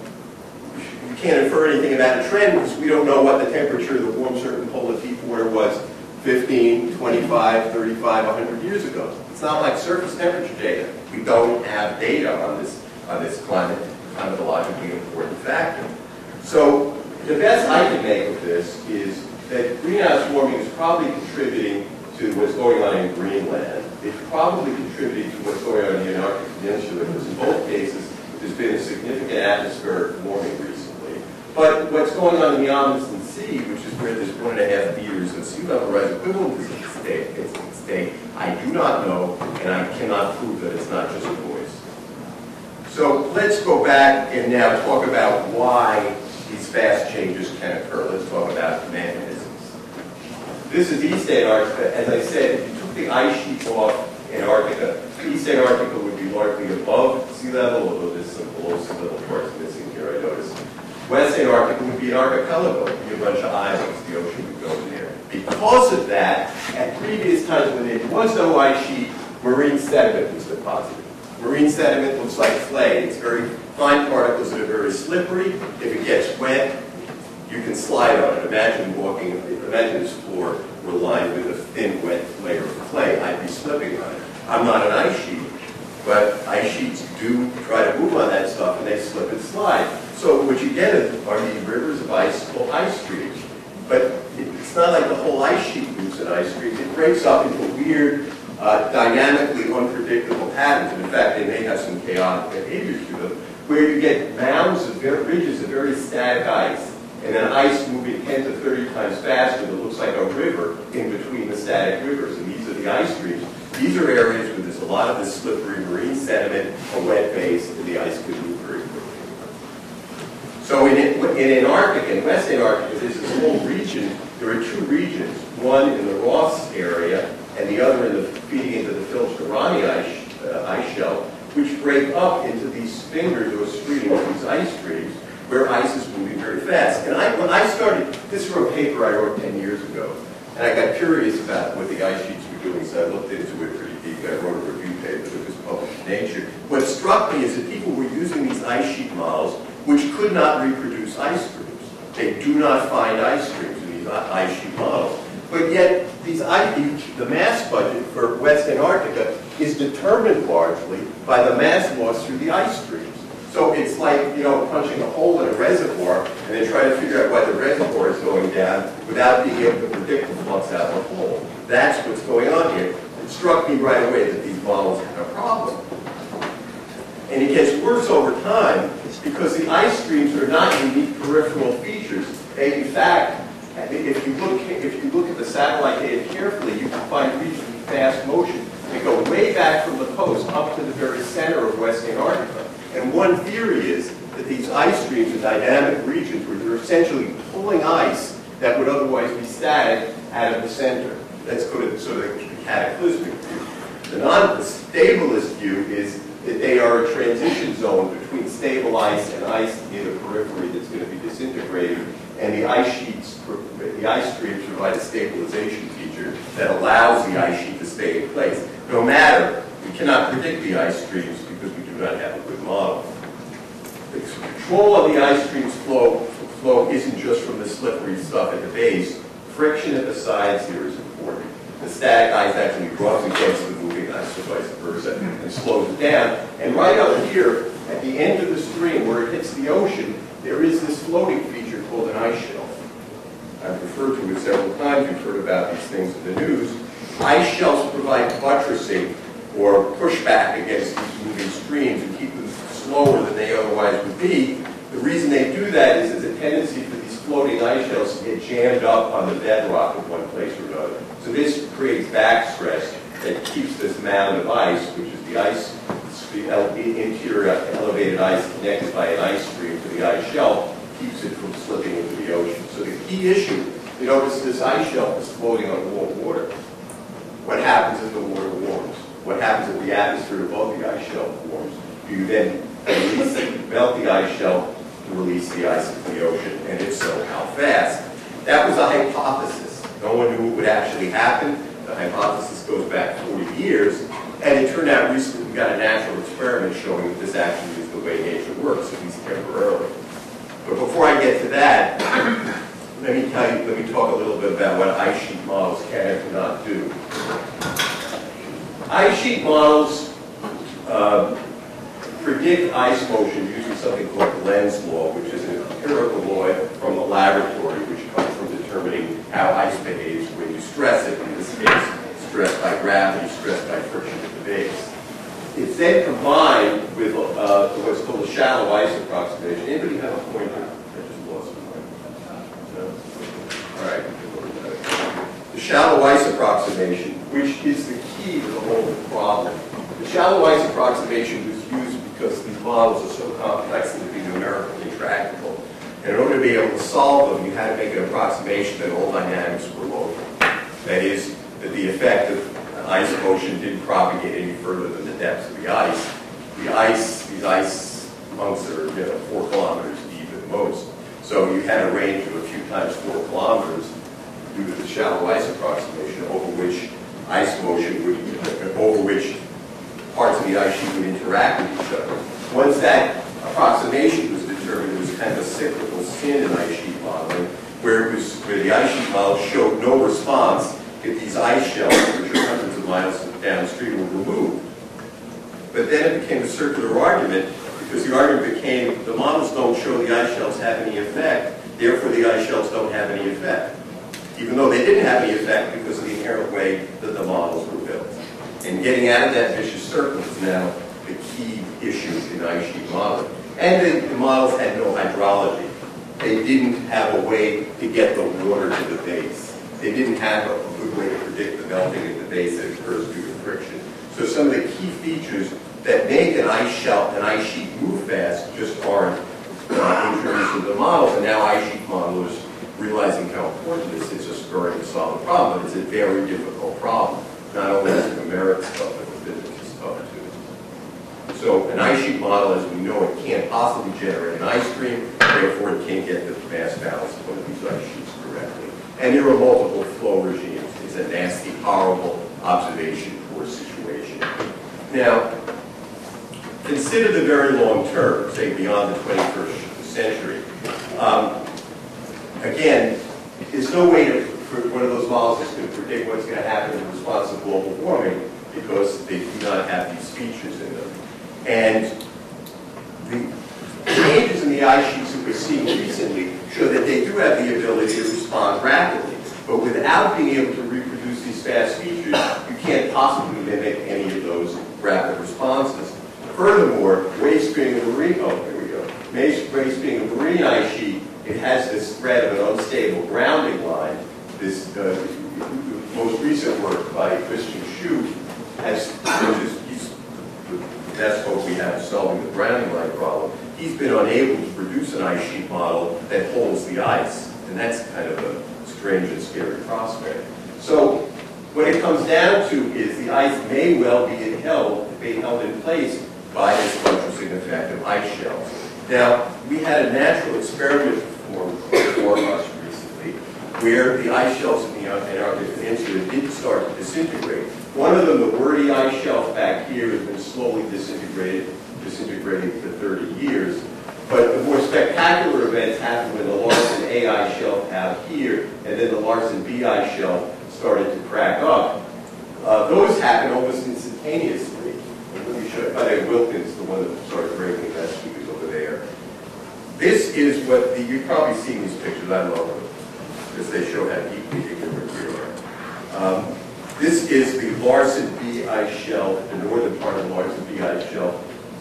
you can't infer anything about a trend because we don't know what the temperature of the warm circumpolar deep water was 15, 25, 35, 100 years ago. It's not like surface temperature data. We don't have data on this climatologically important factor. So the best I can make of this is that greenhouse warming is probably contributing to what's going on in Greenland. It's probably contributing to what's going on in the Antarctic Peninsula, because in both cases there's been a significant atmospheric warming recently. But what's going on in the Amazon Sea, which is where there's 1.5 meters of sea level rise equivalent to the state, I do not know, and I cannot prove that it's not just a voice. So let's go back and now talk about why these fast changes can occur. Let's talk about mechanisms. This is East Antarctica. As I said, if you took the ice sheets off Antarctica, East Antarctica would be largely above sea level, although there's some below sea level parts missing here, I noticed. West Antarctica would be an archipelago. It would be a bunch of islands. The ocean would go in there. Because of that, at previous times when there was no ice sheet, marine sediment was deposited. Marine sediment looks like clay. It's very fine particles that are very slippery. If it gets wet, you can slide on it. Imagine this floor were lined with a thin, wet layer of clay. I'd be slipping on it. I'm not an ice sheet, but ice sheets do try to move on that stuff, and they slip and slide. So what you get are these rivers of ice called ice streams. But it's not like the whole ice sheet moves in ice streams. It breaks up into weird, dynamically unpredictable patterns. And in fact, they may have some chaotic behavior to them, where you get mounds of ridges of very static ice, and then ice moving 10 to 30 times faster that looks like a river in between the static rivers. And these are the ice streams. These are areas where there's a lot of this slippery marine sediment, a wet base, and the ice can move very quickly. So in Antarctica, in West Antarctica, there's this whole region. There are two regions, one in the Ross area and the other feeding into the Filch-Garani ice shelf, which break up into these fingers or streams, these ice streams, where ice is moving very fast. And when I started, this from a paper I wrote 10 years ago, and I got curious about what the ice sheets were doing, so I looked into it pretty deep. I wrote a review paper that was published in Nature. What struck me is that people were using these ice sheet models which could not reproduce ice streams. They do not find ice streams in these ice sheet models. But yet, the mass budget for West Antarctica is determined largely by the mass loss through the ice streams. So it's like, you know, punching a hole in a reservoir and then trying to figure out why the reservoir is going down without being able to predict the flux out of the hole. That's what's going on here. It struck me right away that these models have a problem. And it gets worse over time because the ice streams are not unique peripheral features. They, in fact, if you look at the satellite data carefully, you can find regions of fast motion that go way back from the coast up to the very center of West Antarctica. And one theory is that these ice streams are dynamic regions where they're essentially pulling ice that would otherwise be static out of the center. Let's go to sort of the cataclysmic view. The stablest view is that they are a transition zone between stable ice and ice near the periphery that's going to be disintegrating, and the ice streams provide a stabilization feature that allows the ice sheet to stay in place. No matter, we cannot predict the ice streams because we do not have a good model. The control of the ice streams flow isn't just from the slippery stuff at the base. Friction at the sides here is important. The static ice actually rubs against the moving ice, or vice versa, and slows it down. And right up here, at the end of the stream where it hits the ocean, there is this floating feature called an ice shelf. I've referred to it several times. You've heard about these things in the news. Ice shelves provide buttressing or pushback against these moving streams and keep them slower than they otherwise would be. The reason they do that is there's a tendency for these floating ice shelves to get jammed up on the bedrock in one place or another. So this creates back stress that keeps this mound of ice, which is the interior elevated ice connected by an ice stream to the ice shelf, keeps it from slipping into the ocean. So the key issue, you notice this ice shelf is floating on warm water. What happens if the water warms? What happens if the atmosphere above the ice shelf warms? You then melt the ice shelf to release the ice into the ocean, and if so, how fast? That was a hypothesis. No one knew what would actually happen. The hypothesis goes back 40 years, and it turned out recently we got a natural experiment showing that this actually is the way nature works, at least temporarily. But before I get to that, let me talk a little bit about what ice sheet models can and cannot do. Ice sheet models predict ice motion using something called the lens law, which is an empirical law from the laboratory, which comes from determining how ice behaves when you stress it, in this case, stressed by gravity, stressed by friction at the base. It's then combined with what's called a shallow ice approximation. Anybody have a pointer? I just lost mine. No? All right. The shallow ice approximation, which is the key to the whole problem. The shallow ice approximation was used because these models are so complex and to be numerically intractable. And in order to be able to solve them, you had to make an approximation that all dynamics were local. That is, that the effect of ice motion didn't propagate any further than the depths of the ice. These ice hunks are 4 kilometers deep at most. So you had a range of a few times 4 kilometers due to the shallow ice approximation over which ice motion would, over which parts of the ice sheet would interact with each other. Once that approximation was determined, it was kind of a cyclical sin in ice sheet modeling, where the ice sheet model showed no response if these ice shelves, which are hundreds of miles downstream, were removed. But then it became a circular argument, because the argument became the models don't show the ice shelves have any effect, therefore the ice shelves don't have any effect. Even though they didn't have any effect because of the inherent way that the models were built. And getting out of that vicious circle is now the key issue in ice sheet modeling. And the models had no hydrology. They didn't have a way to get the water to the base. They didn't have a good way to predict the melting at the base that occurs due to friction. So some of the key features that make an ice shelf, an ice sheet move fast just aren't introduced into the models. And now ice sheet modelers, realizing how important this is, are scurrying to solve the problem. But it's a very difficult problem. Not only is it a merit stuff, but the physics is tough too. So an ice sheet model, as we know, it can't possibly generate an ice stream, therefore it can't get the mass balance of one of these ice sheets correctly. And there are multiple flow regimes. It's a nasty, horrible observation poor situation. Now, consider the very long term, say beyond the 21st century. Again, there's no way for one of those models is going to predict what's going to happen in response to global warming because they do not have these features in them. And the changes in the ice sheets that we're seeing recently show that they do have the ability to respond rapidly. But without being able to reproduce these fast features, you can't possibly mimic any of those rapid responses. Furthermore, waste being a marine, waste being a marine ice sheet, it has this threat of an unstable grounding line. This most recent work by Christian Schuh has, he's the best hope we have solving the grounding line problem. He's been unable to produce an ice sheet model that holds the ice, and that's kind of a strange and scary prospect. So what it comes down to is the ice may well be held in place by this buttressing effect of ice shelves. Now, we had a natural experiment performed us recently where the ice shelves in the Antarctic Peninsula did start to disintegrate. One of them, the wordy ice shelf back here, has been slowly disintegrating for 30 years. But the more spectacular events happened when the Larsen A ice shelf out here and then the Larsen B ice shelf started to crack up. Those happened almost instantaneously. Let me show you. By the way, Wilkins, the one that started breaking that, he was over there. This is what you've probably seen these pictures. I love them because they show how deeply ignorant we are. This is the Larsen B ice shelf, the northern part of the Larsen B ice shelf,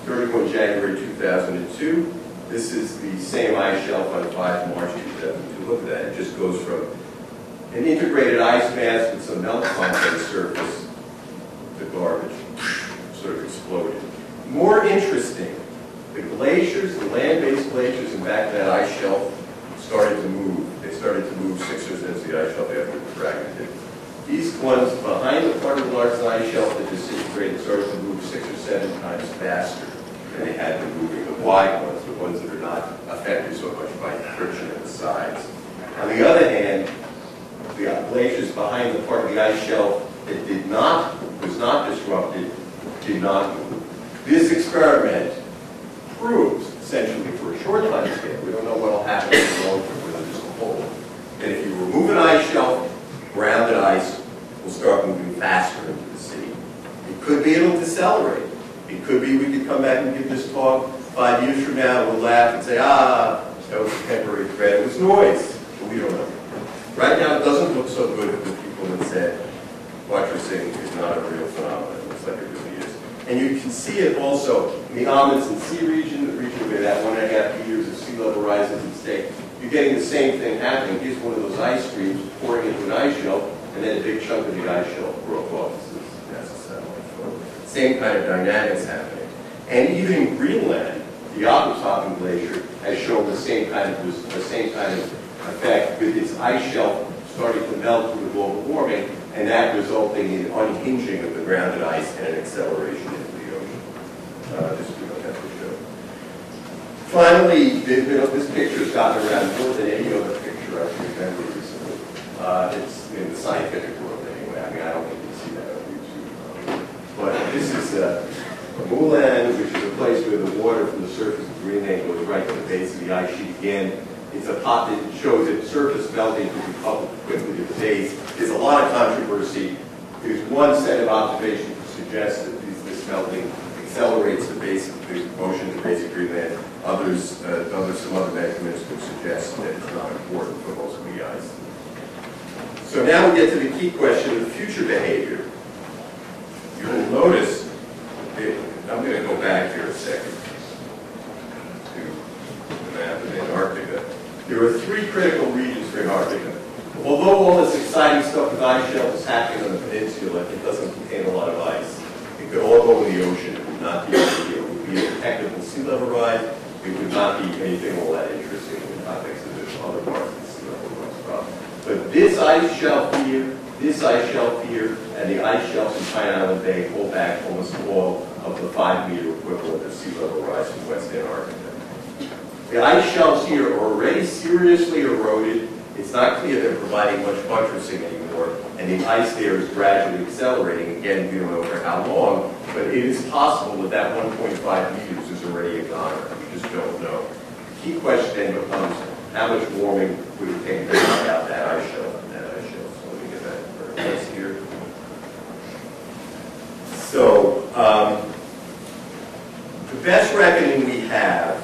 31 January 2002. This is the same ice shelf on 5 March 2002. Look at that. It just goes from an integrated ice mass with some melt clumps on the surface to garbage. Sort of exploded. More interesting, the glaciers, the land-based glaciers in back of that ice shelf started to move. They started to move 6 or 7 of the ice shelf after it fragmented. These ones behind the part of the large ice shelf that disintegrated started to move 6 or 7 times faster than they had been moving. The wide ones, the ones that are not affected so much by friction at the sides. On the other hand, the glaciers behind the part of the ice shelf that was not disrupted, did not move. This experiment proves, essentially for a short time scale, we don't know what will happen in the long term, whether there's a hole, that if you remove an ice shelf, grounded ice will start moving faster into the sea. It could be it'll decelerate. It could be we could come back and give this talk 5 years from now, we'll laugh and say, that was a temporary threat, it was noise. But we don't know. Right now, it doesn't look so good for the people that said what you're saying is not a real phenomenon. It looks like it really is. And you can see it also in the Amundsen Sea region, the region where that 1.5 meters of sea level rise is at stake. You're getting the same thing happening. Here's one of those ice streams pouring into an ice shelf, and then a big chunk of the ice shelf broke off. That's a satellite photo. Same kind of dynamics happening. And even in Greenland, the Oppenheimer glacier has shown the same kind of effect with its ice shelf starting to melt due to global warming, and that resulting in unhinging of the grounded ice and an acceleration into the ocean. This we don't have to show. Finally, this picture has gotten around more than any other picture I've remembered recently. It's in the scientific world anyway. I mean, I don't think you see that on YouTube. But this is Milbank, which is a place where the water from the surface of Greenland goes right to the base of the ice sheet again. It's a plot that shows that surface melting can be coupled quickly to the base. There's a lot of controversy. There's one set of observations that suggests that this melting accelerates the base of the motion at the base of Greenland. Some other measurements would suggest that it's not important for most of the ice. So now we get to the key question of future behavior. You'll notice, I'm going to go back here a second to the map of Antarctica. There are 3 critical regions for Antarctica. Although all this exciting stuff with ice shelf is happening on the peninsula, it doesn't contain a lot of ice. It could all go in the ocean. It would not be ideal. It would be a technical sea level rise. It would not be anything all that interesting in the context of the other parts of the sea level rise problem. But this ice shelf here, and the ice shelves in Pine Island Bay hold back almost all of the 5-meter equivalent of sea level rise from West Antarctica. The ice shelves here are already seriously eroded. It's not clear they're providing much buttressing anymore, and the ice there is gradually accelerating. Again, we don't know for how long, but it is possible that 1.5 meters is already a goner. We just don't know. The key question then becomes, how much warming would it take to knock out that ice shelf and that ice shelf? So let me get that for us here. So, the best reckoning we have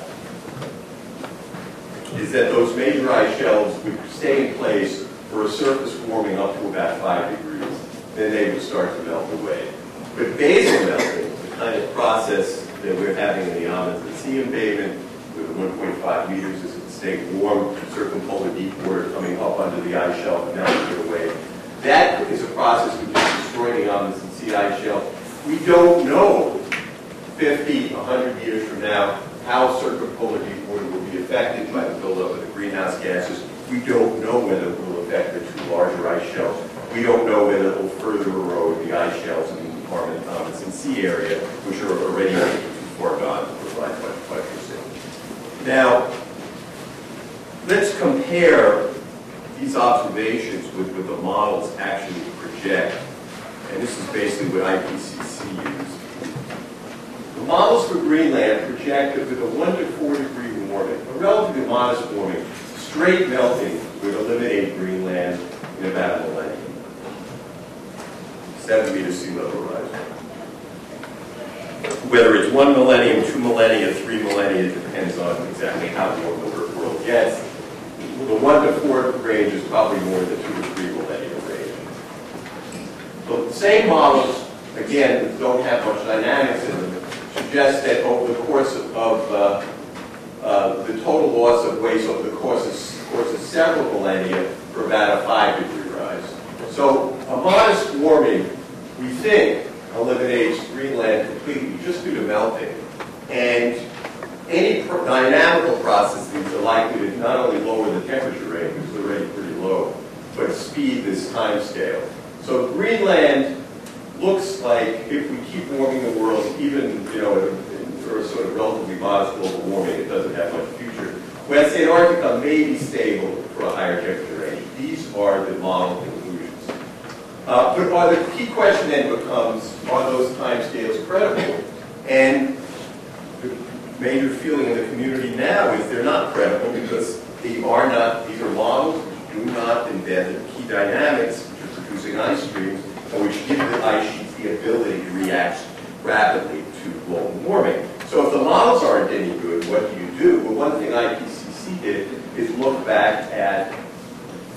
is that those major ice shelves would stay in place for a surface warming up to about 5 degrees. Then they would start to melt away. But basal melting, the kind of process that we're having in the Amundsen Sea embayment, with 1.5 meters is at stake, warm circumpolar deep water coming up under the ice shelf and melting it away. That is a process which is destroying the Amundsen Sea ice shelf. We don't know 50, 100 years from now how circumpolar deep water will be affected by the buildup of the greenhouse gases. We don't know whether it will affect the 2 larger ice shelves. We don't know whether it will further erode the ice shelves in the Amundsen Sea area, which are already too far gone to provide much buttressing. Now, let's compare these observations with what the models actually project. And this is basically what IPCC used. The models for Greenland project that with a 1 to 4 degree warming, a relatively modest warming, straight melting would eliminate Greenland in about a millennium. 7-meter sea level rise. Whether it's 1 millennium, 2 millennia, 3 millennia, it depends on exactly how warm the world gets. The 1 to 4 range is probably more than 2 to 3 millennia range. But the same models, again, that don't have much dynamics in them, suggest that over the course of the total loss of waste over the course of several millennia for about a 5-degree rise. So a modest warming, we think, eliminates Greenland completely just due to melting. And looks like if we keep warming the world, even for a sort of relatively modest global warming, it doesn't have much future. West Antarctica may be stable for a higher temperature range. These are the model conclusions. But the key question then becomes, are those timescales credible? And the major feeling in the community now is they're not credible because these are models which do not embed the key dynamics which are producing ice streams and which give the ice sheets the ability to react rapidly to global warming. So if the models aren't any good, what do you do? Well, one thing IPCC did is look back at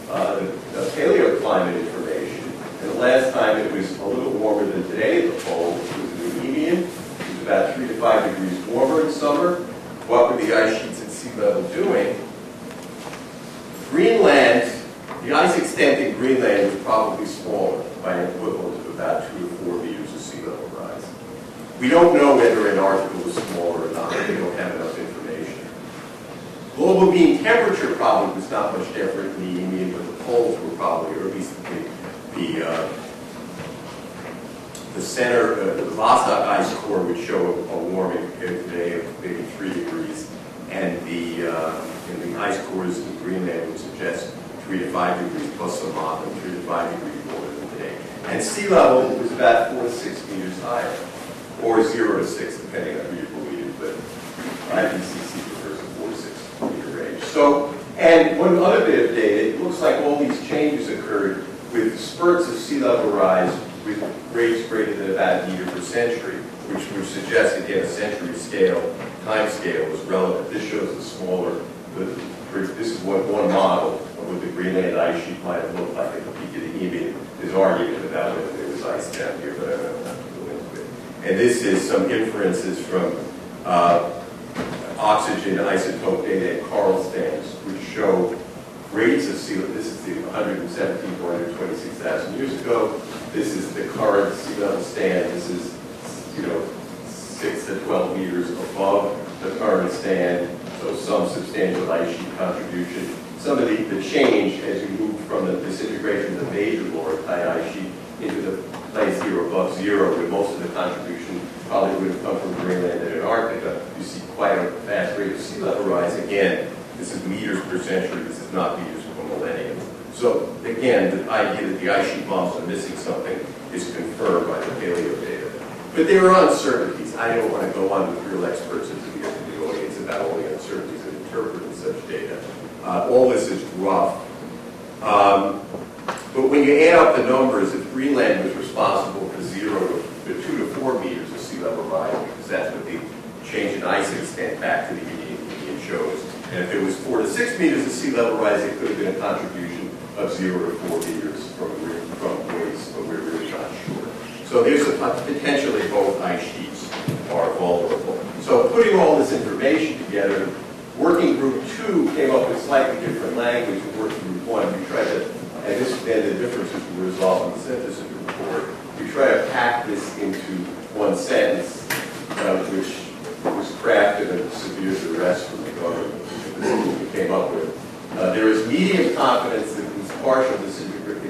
the paleoclimate information. And the last time it was a little warmer than today at the pole, it was in the median. It was about 3 to 5 degrees warmer in summer. What were the ice sheets at sea level doing? Greenland, the ice extent in Greenland was probably smaller by an equivalent of about 2 to 4 meters of sea level rise. We don't know whether Antarctica was smaller or not. We don't have enough information. Global mean temperature probably was not much different in the median, but the poles were probably, or at least the center, the Vostok ice core would show a warming today of maybe 3 degrees, and the ice cores in Greenland would suggest 3 to 5 degrees plus some off, and 3 to 5 degrees warmer than today. And sea level was about 4 to 6 meters higher, or 0 to 6, depending on who you believe, but IPCC prefers a 4 to 6 meter range. So, and one other bit of data, it looks like all these changes occurred with spurts of sea level rise with rates greater than about a meter per century, which would suggest, again, a century scale, time scale is relevant. This shows the smaller, this is one model of what the Greenland ice sheet might have looked like at the peak of the Eemian. There's argument about whether there was ice down here, but I don't have to go into it. And this is some inferences from oxygen isotope data at coral stands, which show rates of sea level. This is the 117 to 126,000 years ago. This is the current sea level stand. This is, 6 to 12 meters above the current stand. So some substantial ice sheet contribution. Some of the change as you move from the disintegration of the major Laurentide ice sheet into the place here above zero, where most of the contribution probably would have come from Greenland and Antarctica. You see quite a fast rate of sea level rise. Again, this is meters per century. This is not meters per millennium. So again, the idea that the ice sheet models are missing something is confirmed by the paleo data. But there are uncertainties. I don't want to go on with real experts into the audience about all the uncertainties of interpreting such data. All this is rough. But when you add up the numbers, if Greenland was responsible for 2 to 4 meters of sea level rise, because that's what the change in ice extent back to the median shows. And if it was 4 to 6 meters of sea level rise, it could have been a contribution of 0 to 4 meters from waste, but we're really not sure. So there's potentially both ice sheets are vulnerable. So putting all this information together, Working Group 2 came up with slightly different language than Working Group 1. We tried to, and then the differences were resolved in the synthesis report. We try to pack this into one sentence, which was crafted under severe duress from the government, which is what we came up with. There is medium confidence that this partial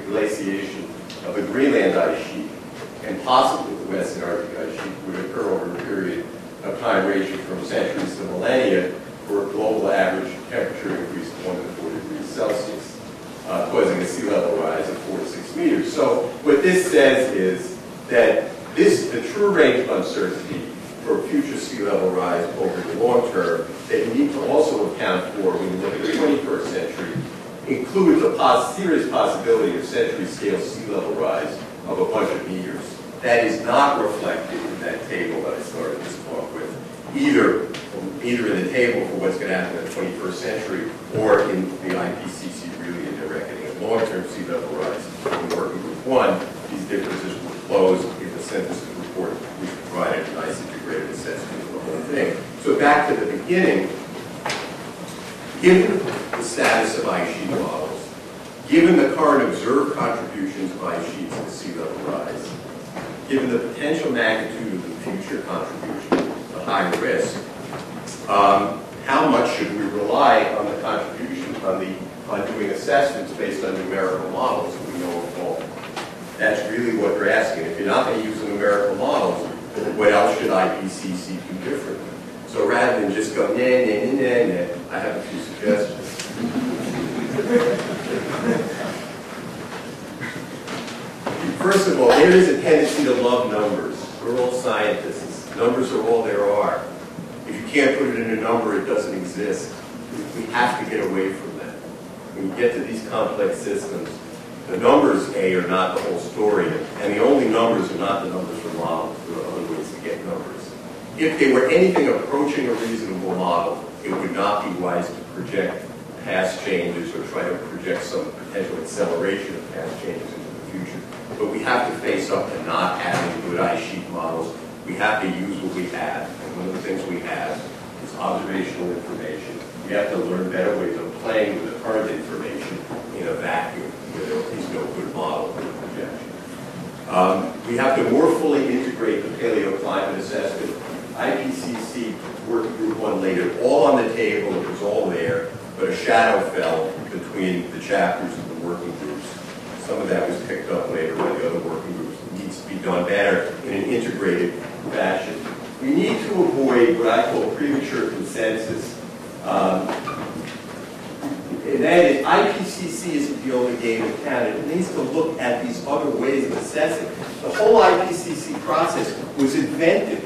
glaciation of the Greenland ice sheet and possibly the West Antarctic ice sheet would occur over a period of time ranging from centuries to millennia for a global average temperature increase of 1 to 4 degrees Celsius, causing a sea level rise of 4 to 6 meters. So what this says is that the true range of uncertainty for future sea level rise over the long term that you need to also account for when you look at the 21st century includes a serious possibility of century-scale sea level rise of a bunch of meters. That is not reflected in that table that I started this talk with, either in the table for what's going to happen in the 21st century or in the IPCC really in their reckoning of long-term sea level rise. In Working Group 1, these differences were closed in the synthesis report, which provided a nice integrated assessment of the whole thing. So back to the beginning, given the status of ice sheet models, given the current observed contributions of ice sheets to sea level rise, given the potential magnitude of the future contribution, the high risk, how much should we rely on the contribution, on doing assessments based on numerical models that we know of all? That's really what they're asking. If you're not going to use the numerical models, what else should IPCC do differently? So rather than just go, nah, nah, nah, nah, nah, I have a few suggestions. First of all, there is a tendency to love numbers. We're all scientists. Numbers are all there are. If you can't put it in a number, it doesn't exist. We have to get away from that. When you get to these complex systems, the numbers, A, are not the whole story, and the only numbers are not the numbers for models. There are other ways to get numbers. If they were anything approaching a reasonable model, it would not be wise to project past changes or try to project some potential acceleration of past changes into the future. But we have to face up to not having good ice sheet models. We have to use what we have. And one of the things we have is observational information. We have to learn better ways of playing with the current information in a vacuum where there is no good model for projection. We have to more fully integrate the paleoclimate assessment. IPCC Working Group 1 laid it all on the table. It was all there, but a shadow fell between the chapters of the working groups. Some of that was picked up later by the other working groups. It needs to be done better in an integrated fashion. We need to avoid what I call premature consensus. And that is, IPCC isn't the only game in town. It needs to look at these other ways of assessing. The whole IPCC process was invented.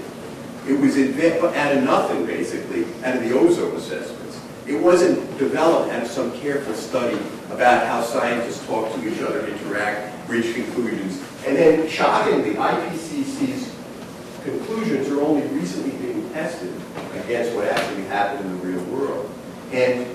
It was invented out of nothing, basically, out of the ozone assessments. It wasn't developed out of some careful study about how scientists talk to each other, interact, reach conclusions. And then, shockingly, IPCC's conclusions are only recently being tested against what actually happened in the real world. And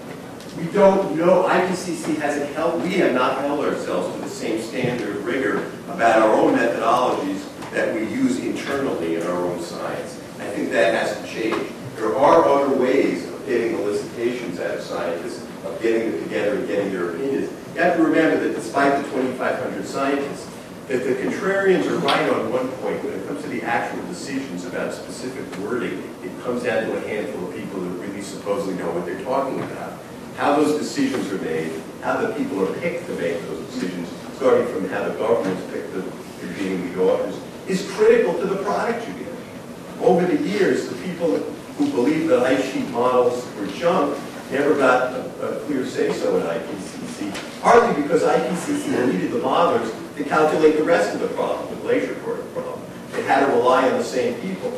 we don't know, IPCC hasn't held, we have not held ourselves to the same standard of rigor about our own methodologies that we use internally in our own science. I think that has to change. There are other ways of getting elicitations out of scientists, of getting them together and getting their opinions. You have to remember that despite the 2,500 scientists, that the contrarians are right on one point. When it comes to the actual decisions about specific wording, it comes down to a handful of people that really supposedly know what they're talking about. How those decisions are made, how the people are picked to make those decisions, starting from how the governments pick the being the authors, is critical to the product you get. Over the years, the people who believed that ice sheet models were junk never got a clear say-so in IPCC, partly because IPCC needed the modelers to calculate the rest of the problem, the glacier part of the problem. They had to rely on the same people.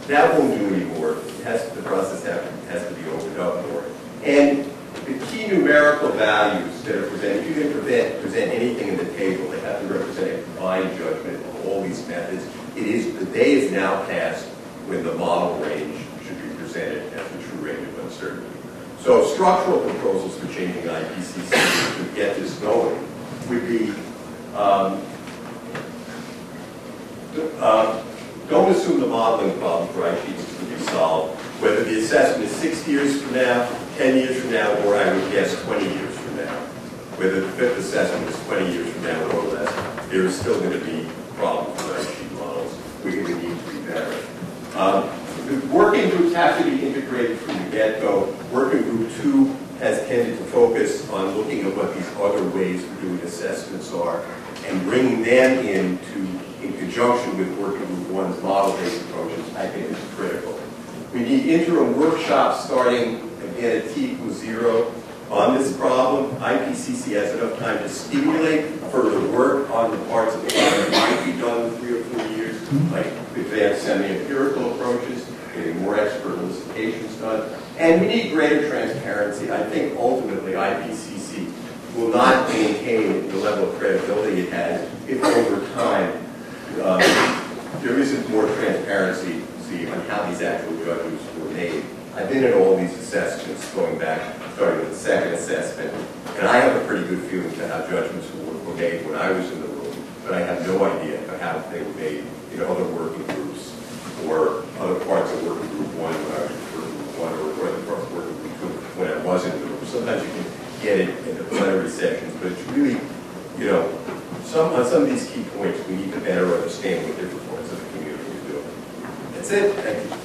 That won't do anymore. The process has to be opened up more. And the key numerical values that are presented, if you can present anything in the table, they have to represent a combined judgment of all these methods. The day is now past when the model range should be presented as the true range of uncertainty. So structural proposals for changing IPCC to get this going would be don't assume the modeling problem for ice sheets is going to be solved, whether the assessment is 6 years from now, 10 years from now, or I would guess 20 years from now. Whether the fifth assessment is 20 years from now or less, there is still going to be problems with ice sheet models. We're going to need to be better. The working groups have to be integrated from the get-go. Working group 2 has tended to focus on looking at what these other ways of doing assessments are and bringing them in conjunction with working group 1's model-based approaches, I think is critical. We need interim workshops starting again at T=0 on this problem. IPCC has enough time to stimulate further work on the parts of the problem that might be done in 3 or 4 years, like advanced semi-empirical approaches, getting more expert elicitations done. And we need greater transparency. I think ultimately IPCC will not maintain the level of credibility it has if over time there isn't more transparency on how these actual judgments were made. I've been at all these assessments going back, starting with the second assessment, and I have a pretty good feeling to how judgments were made when I was in the room, but I have no idea how they were made in other working groups or other parts of working group 1 when I was in working group 1 or other parts of working group 2 when I wasn't in the room. Sometimes you can get it in the plenary sessions, but it's really, on some of these key points, we need to better understand what different parts of the community are doing. That's it. Thank you.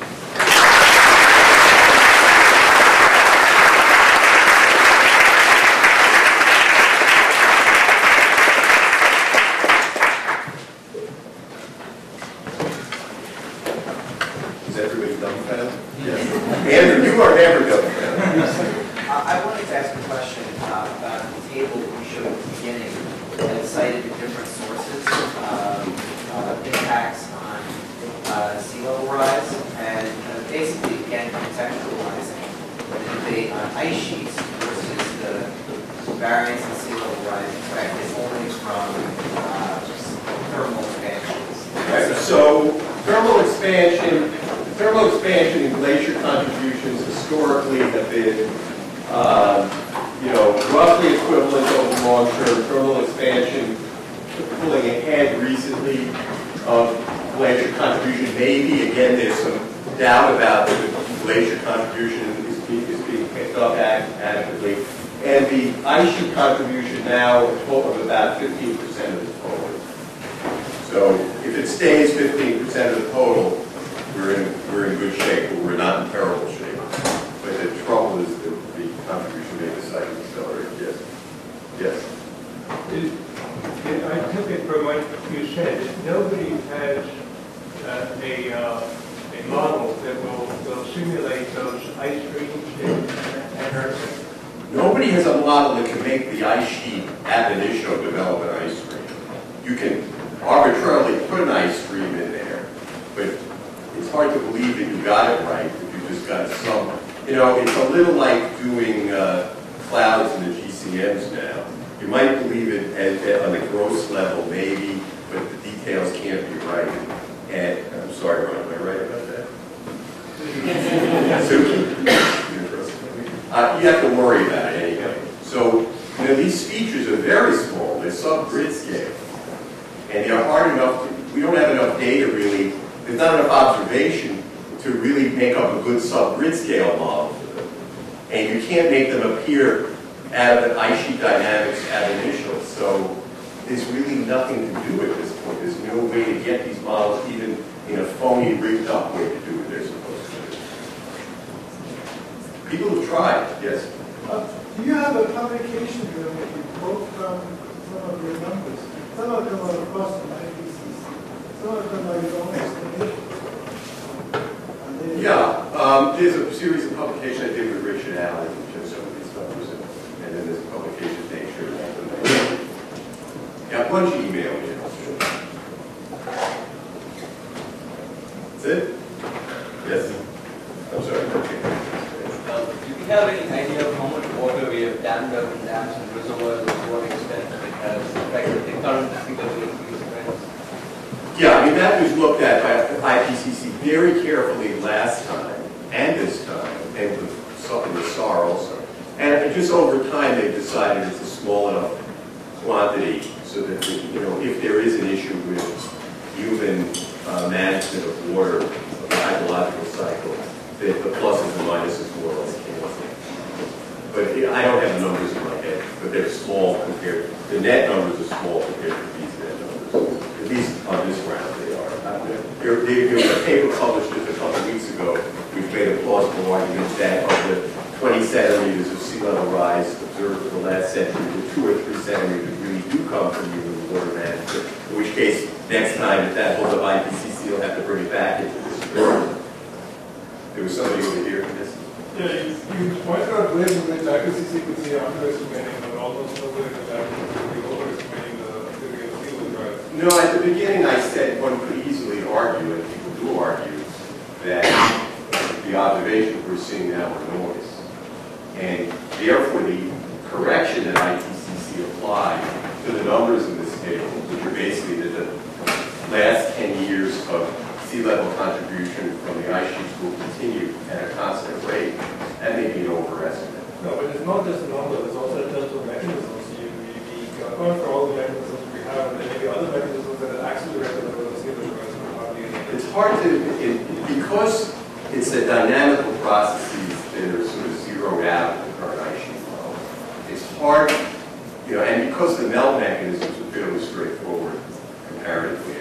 Is everybody dumbfounded? Yes. Andrew, you are never dumbfounded. I wanted to ask a question about the table that you showed at the beginning that cited the different sources of impacts on sea level rise, and basically, again, contextualizing the debate on ice sheets versus the variance in sea level rise expected only from thermal expansions. Right, so thermal expansion and glacier contributions historically have been, roughly equivalent over long term. Thermal expansion pulling ahead recently of glacier contribution. Maybe again there's some doubt about the glacier contribution is being picked up adequately. And the ice sheet contribution now is of about 15% of the total. So if it stays 15% of the total, we're in good shape, but we're not in terrible shape. But the trouble is that the contribution may decide to accelerate. Yes. Yes. I took it from what you said that nobody has a model that will simulate those ice streams in Antarctica. Nobody has a model that can make the ice sheet ab initio develop an ice stream. You can arbitrarily put an ice stream in there, but it's hard to believe that you got it right if you just got some. It's a little like doing clouds in the GCMs now. You might believe it on the gross level, maybe, but the details can't be right. And I'm sorry, Ron, am I right about that? You have to worry about it anyway. So, these features are very small. They're sub-grid scale. And they're hard enough we don't have enough data really, there's not enough observation to really make up a good sub-grid scale model for them. And you can't make them appear out of the ice sheet dynamics ab initio. So there's really nothing to do at this point. There's no way to get these models even in a phony, rigged up way to do what they're supposed to do. People have tried, yes? Do you have a publication where you quote from some of your numbers? Some of them are across the IPCC. Some of them are your own estimation. Yeah, there's a series of publications I did with Richard Allen, which shows some of these numbers, and then there's a publication named Sure. Yeah, why don't you email me? That's it? Yes? I'm sorry. Do we have any idea of how much water we have dammed up in dams and reservoirs, and to what extent it has affected the current figures of these trends? Yeah, I mean, that was looked at by IPCC very carefully last time and this time, and with something with SAR also. And just over time, they've decided it's a small enough quantity so that, if there is an issue with human management of water, of the hydrological cycle, that the pluses and minuses more or less cancel. But I don't have the numbers in my head, but they're small compared. The net numbers are small compared to these net numbers. At least on this round, they are. There was a paper published just a couple of weeks ago, which made a plausible argument that of the 20 centimeters of sea level rise observed in the last century, the 2 or 3 centimeters really do come from human water management. In which case, next time, if that holds up IPCC, you'll have to bring it back into this room. There was somebody over here in this. Yeah, you pointed out ways in which IPCC could be underestimating or almost nowhere in the lab could be overestimating the theory of sea level rise. No, at the beginning I said one could easily argue, and people do argue, that the observations we're seeing now are noise. And therefore the correction that IPCC applied to the numbers in this table, which are basically that the last 10 years of sea level contribution from the ice sheets will continue at a constant rate, that may be an overestimate. No, but it's not just a number, it's also in terms of mechanisms. We account for all the mechanisms we have, and there may be other mechanisms that are accelerate the level of sea level rise. It's hard to, because it's a dynamical processes that are sort of zeroed out in the current ice sheet model. It's hard, and because the melt mechanisms are fairly straightforward comparatively,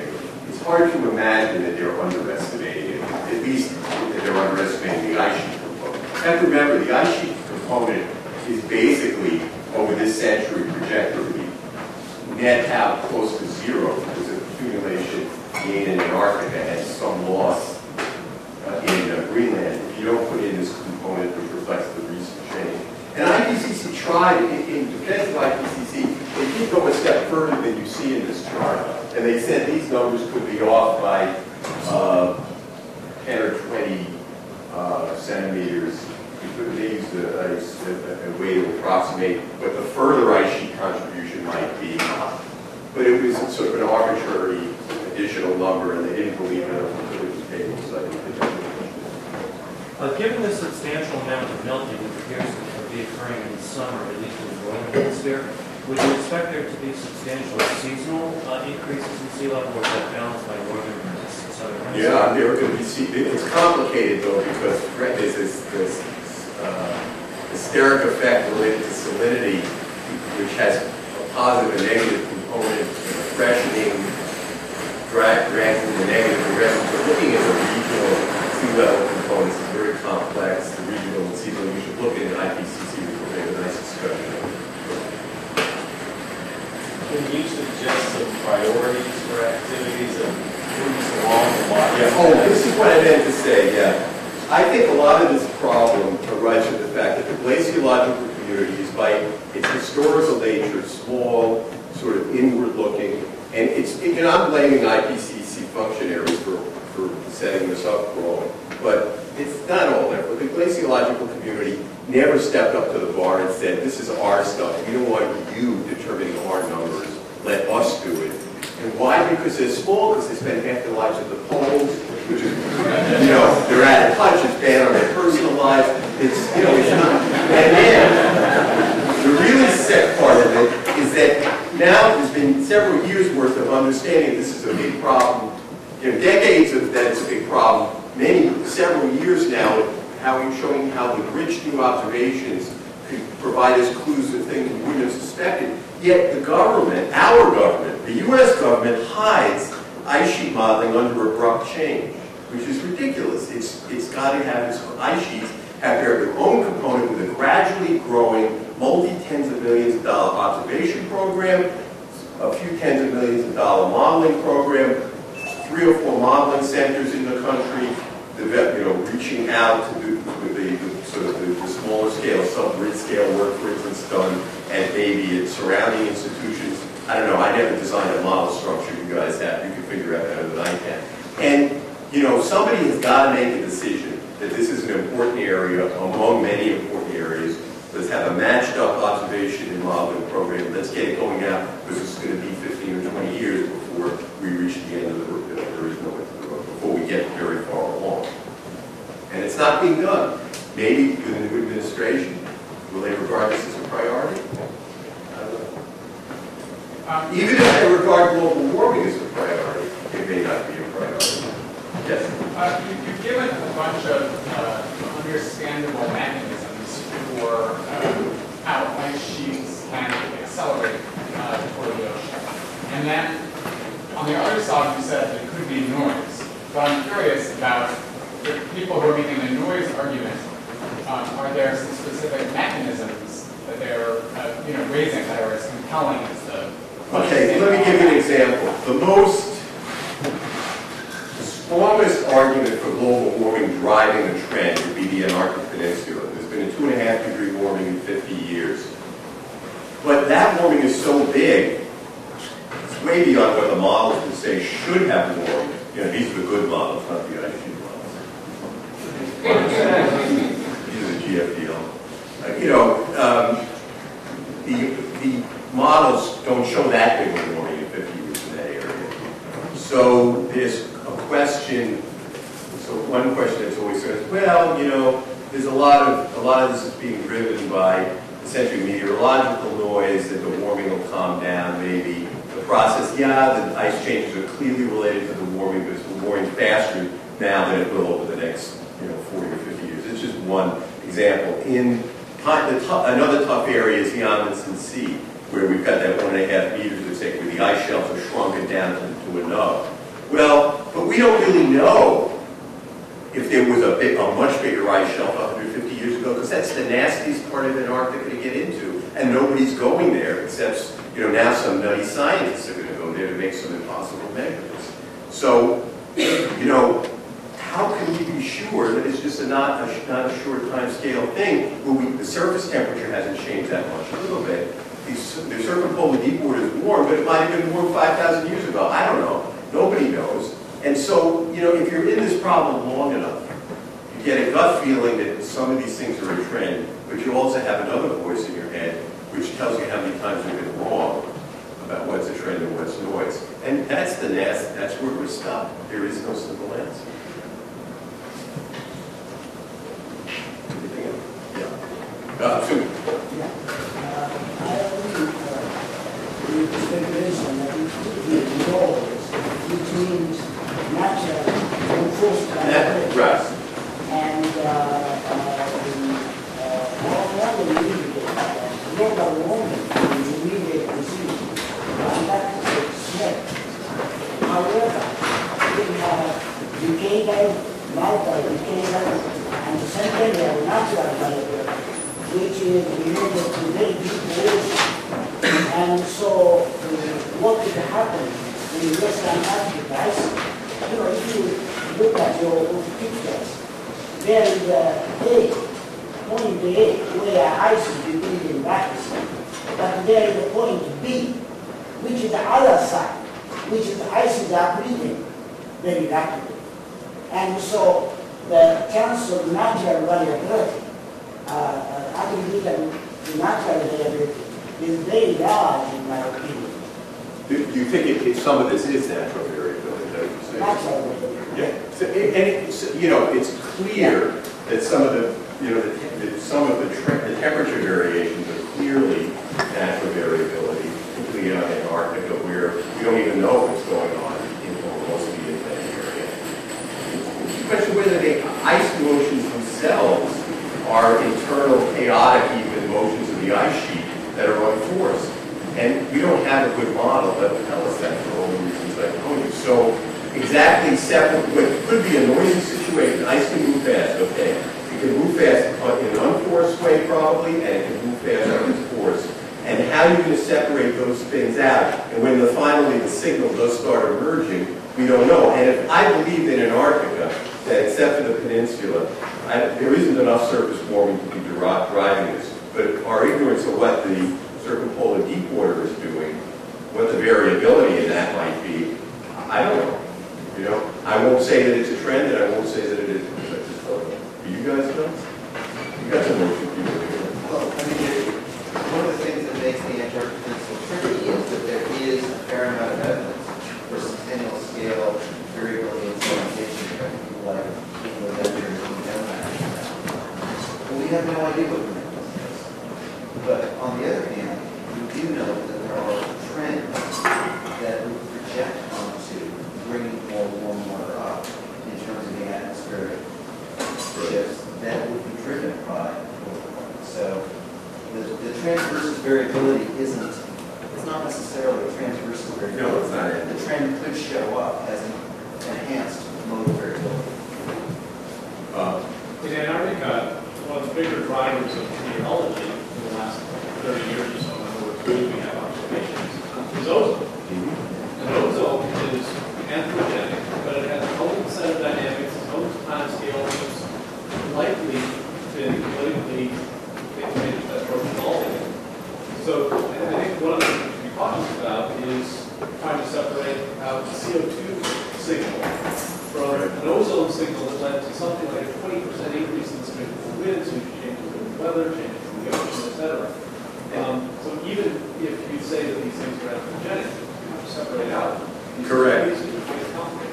it's hard to imagine that they're underestimating it, at least that they're underestimating the ice sheet component. You have to remember, the ice sheet component is basically, over this century, projected to be net out close to zero because of accumulation in Antarctica and some loss in said these numbers could be off by 10 or 20 centimeters. They used a way to approximate what the further ice sheet contribution might be. But it was sort of an arbitrary additional number, and they didn't believe in it until it was tabled. So I think given the substantial amount of melting that appears to be occurring in the summer, at least in the northern hemisphere, would you expect there to be substantial seasonal increases in sea level, or is that balanced by northern versus southern hemisphere? yeah, there are going to be. It's complicated though, because there's this steric effect related to salinity, which has a positive and negative component, freshening, dragging the negative direction. So looking at the regional sea level components is very complex. The regional and seasonal, you should look at IPCC, which will make a nice discussion of it. Can you suggest some priorities for activities that moves along the line? Yeah. Oh, this is what I meant to say, yeah. I think a lot of this problem arises from the fact that the glaciological community is, by its historical nature, small, sort of inward-looking, and I'm blaming IPCC functionaries for setting this up wrong, but it's not all there. But the glaciological community never stepped up to the bar and said, this is our stuff. We don't want you determining our numbers. Let us do it. And why? Because they're small, because they spend half their lives at the polls, which is, they're out of touch, it's bad on their personal lives. It's not. And then, the really sick part of it is that now there's been several years' worth of understanding this is a big problem. Decades of that it's a big problem. Several years now, showing how the rich new observations could provide us clues of things we wouldn't have suspected. Yet the government, our government, the U.S. government hides ice sheet modeling under abrupt change, which is ridiculous. It's got to have its ice sheets have their own component with a gradually growing, multi-tens of millions of dollar observation program, a few tens of millions of dollar modeling program, 3 or 4 modeling centers in the country, reaching out to do the smaller scale, sub-grid scale work, for instance, done at maybe at surrounding institutions. I don't know, I never designed a model structure you guys have. You can figure out better than I can. And, somebody has got to make a decision that this is an important area among many important areas. Let's have a matched up observation and modeling program. Let's get it going now, because it's going to be 15 or 20 years before we reach the end of the road. There is no end to the road, before we get very far along. And it's not being done. Maybe with the new administration, will they regard this as a priority? I don't know. Even if they regard global warming as a priority, it may not be a priority. Yes? You've given a bunch of understandable mechanisms for how ice sheets can accelerate toward the ocean. And then, on the other side, you said that it could be noise. But I'm curious about the people who are making the noise argument. Are there some specific mechanisms that they're raising that are as compelling as the... Okay, let me give you an example. The strongest argument for global warming driving a trend would be the Antarctic Peninsula. There's been a 2.5 degree warming in 50 years. But that warming is so big, it's way beyond what the models would say should have warmed. These are the good models, not the ice sheet models. These are the GFDL. The models don't show that big of a warming in 50 years in that area. So there's a question. So one question that's always says, well, there's a lot of this is being driven by essentially meteorological noise, that the warming will calm down, maybe the process. The ice changes are clearly related to the warming, but it's warming faster now than it will over the next 40 or 50 years. It's just one example. Another tough area is the Amundsen Sea, where we've got that 1.5 meters of say, where the ice shelves are shrunken down to a nub. Well, but we don't really know if there was a much bigger ice shelf 150 years ago, because that's the nastiest part of Antarctica to get into, and nobody's going there except now some nutty scientists are going to go there to make some impossible measurements. So, how can we be sure that it's just not a short time scale thing where the surface temperature hasn't changed that much? A little bit. the circumpolar deep water is warm, but it might have been warm 5,000 years ago. I don't know. Nobody knows. And so, you know, if you're in this problem long enough, you get a gut feeling that some of these things are a trend, but you also have another voice in your head which tells you how many times you've been wrong about what's a trend and what's noise. And that's the nest. That's where we're stuck. There is no simple answer. Sue. Yeah. I agree with the speculation that it could be laws, which means natural enforced by Right. and global warming is immediate disease, and that is a threat. However, we have decadal, multi-decadal, and centennial natural variability, which is related to very deep ocean. And so what could happen in Western Africa is, you know, if you look at your pictures, there is point A where ice is between rocks, but there is a point B, which is the other side, which is the ice is upleaving very rapidly. And so the chance of natural variability, attributed to natural variability, is very large in my opinion. Do you think some of this is natural variability? Natural variability. Yeah. So, you know, it's clear that some of the, you know, the temperature variations are clearly natural variability, particularly on Antarctica, where we don't even know what's going on in almost the Atlantic area. The question whether the ice motions themselves are internal, chaotic, even motions of the ice sheet that are unforced. And we don't have a good model that will tell us that for all the reasons I told you. So exactly separate, what could be a noisy situation, ice can move fast, okay. It can move fast in an unforced way probably, and it can move fast on its force. And how you're going to separate those things out, and when finally the signal does start emerging, we don't know. And if I believe in Antarctica, that except for the peninsula, there isn't enough surface warming to be driving this. But our ignorance of what the circumpolar deep water is doing, what the variability in that might be, I don't know. You know, I won't say that it's a trend, and I won't say that it isn't. I just don't know. Do you guys know? You got some motion people here. Well, I mean, one of the things that makes the Antarctic Peninsula tricky is that there is a fair amount of evidence for centennial scale variability in sedimentation that people like Milbank and Milbank. Well, we have no idea what the mechanism is. But on the other hand, we do know that there are trends that would project onto bringing more warm water up in terms of the atmospheric shifts that would be driven by global warming. So the trend versus variability it's not necessarily a trend versus variability. No, it's not. The trend could show up as an enhanced mode of variability. In Antarctica, one of the bigger drivers of meteorology in the last 30 years or so, in other words, we have observations, is ozone. And ozone is anthropogenic, but it has its own set of dynamics, its own time scale, which is likely to politically manage that approach evolving. So I think one of the things we're talking about is trying to separate out the CO2 signal from an ozone signal that led to something like a 20% increase in the significant winds, which changes in the weather, changes in the ocean, etc. So even if you say that these things are anthropogenic, you have to separate out. Correct.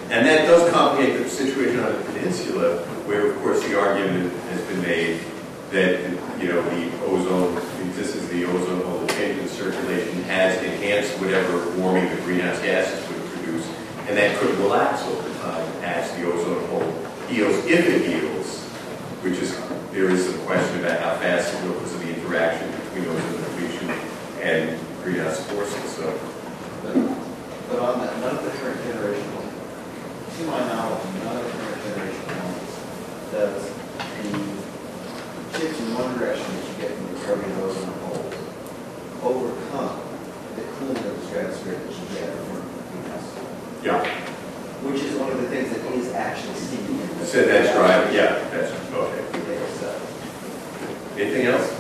And that does complicate the situation on the peninsula, where, of course, the argument has been made that, you know, the ozone, the existence of the ozone hole, the change in circulation has enhanced whatever warming the greenhouse gases would produce, and that could relax over time as the ozone hole heals, if it heals, which is, there is some question about how fast it will because of the interaction between ozone depletion and greenhouse forces. So. But on that, none of the current generation, to my knowledge, none of the current generation does the shift in one direction that you get from the recovery of ozone holes overcome the cooling of the stratosphere that you get from greenhouse. Yeah. Which is one of the things that is actually seen in the... So that's right. Yeah, that's okay. So. Anything else?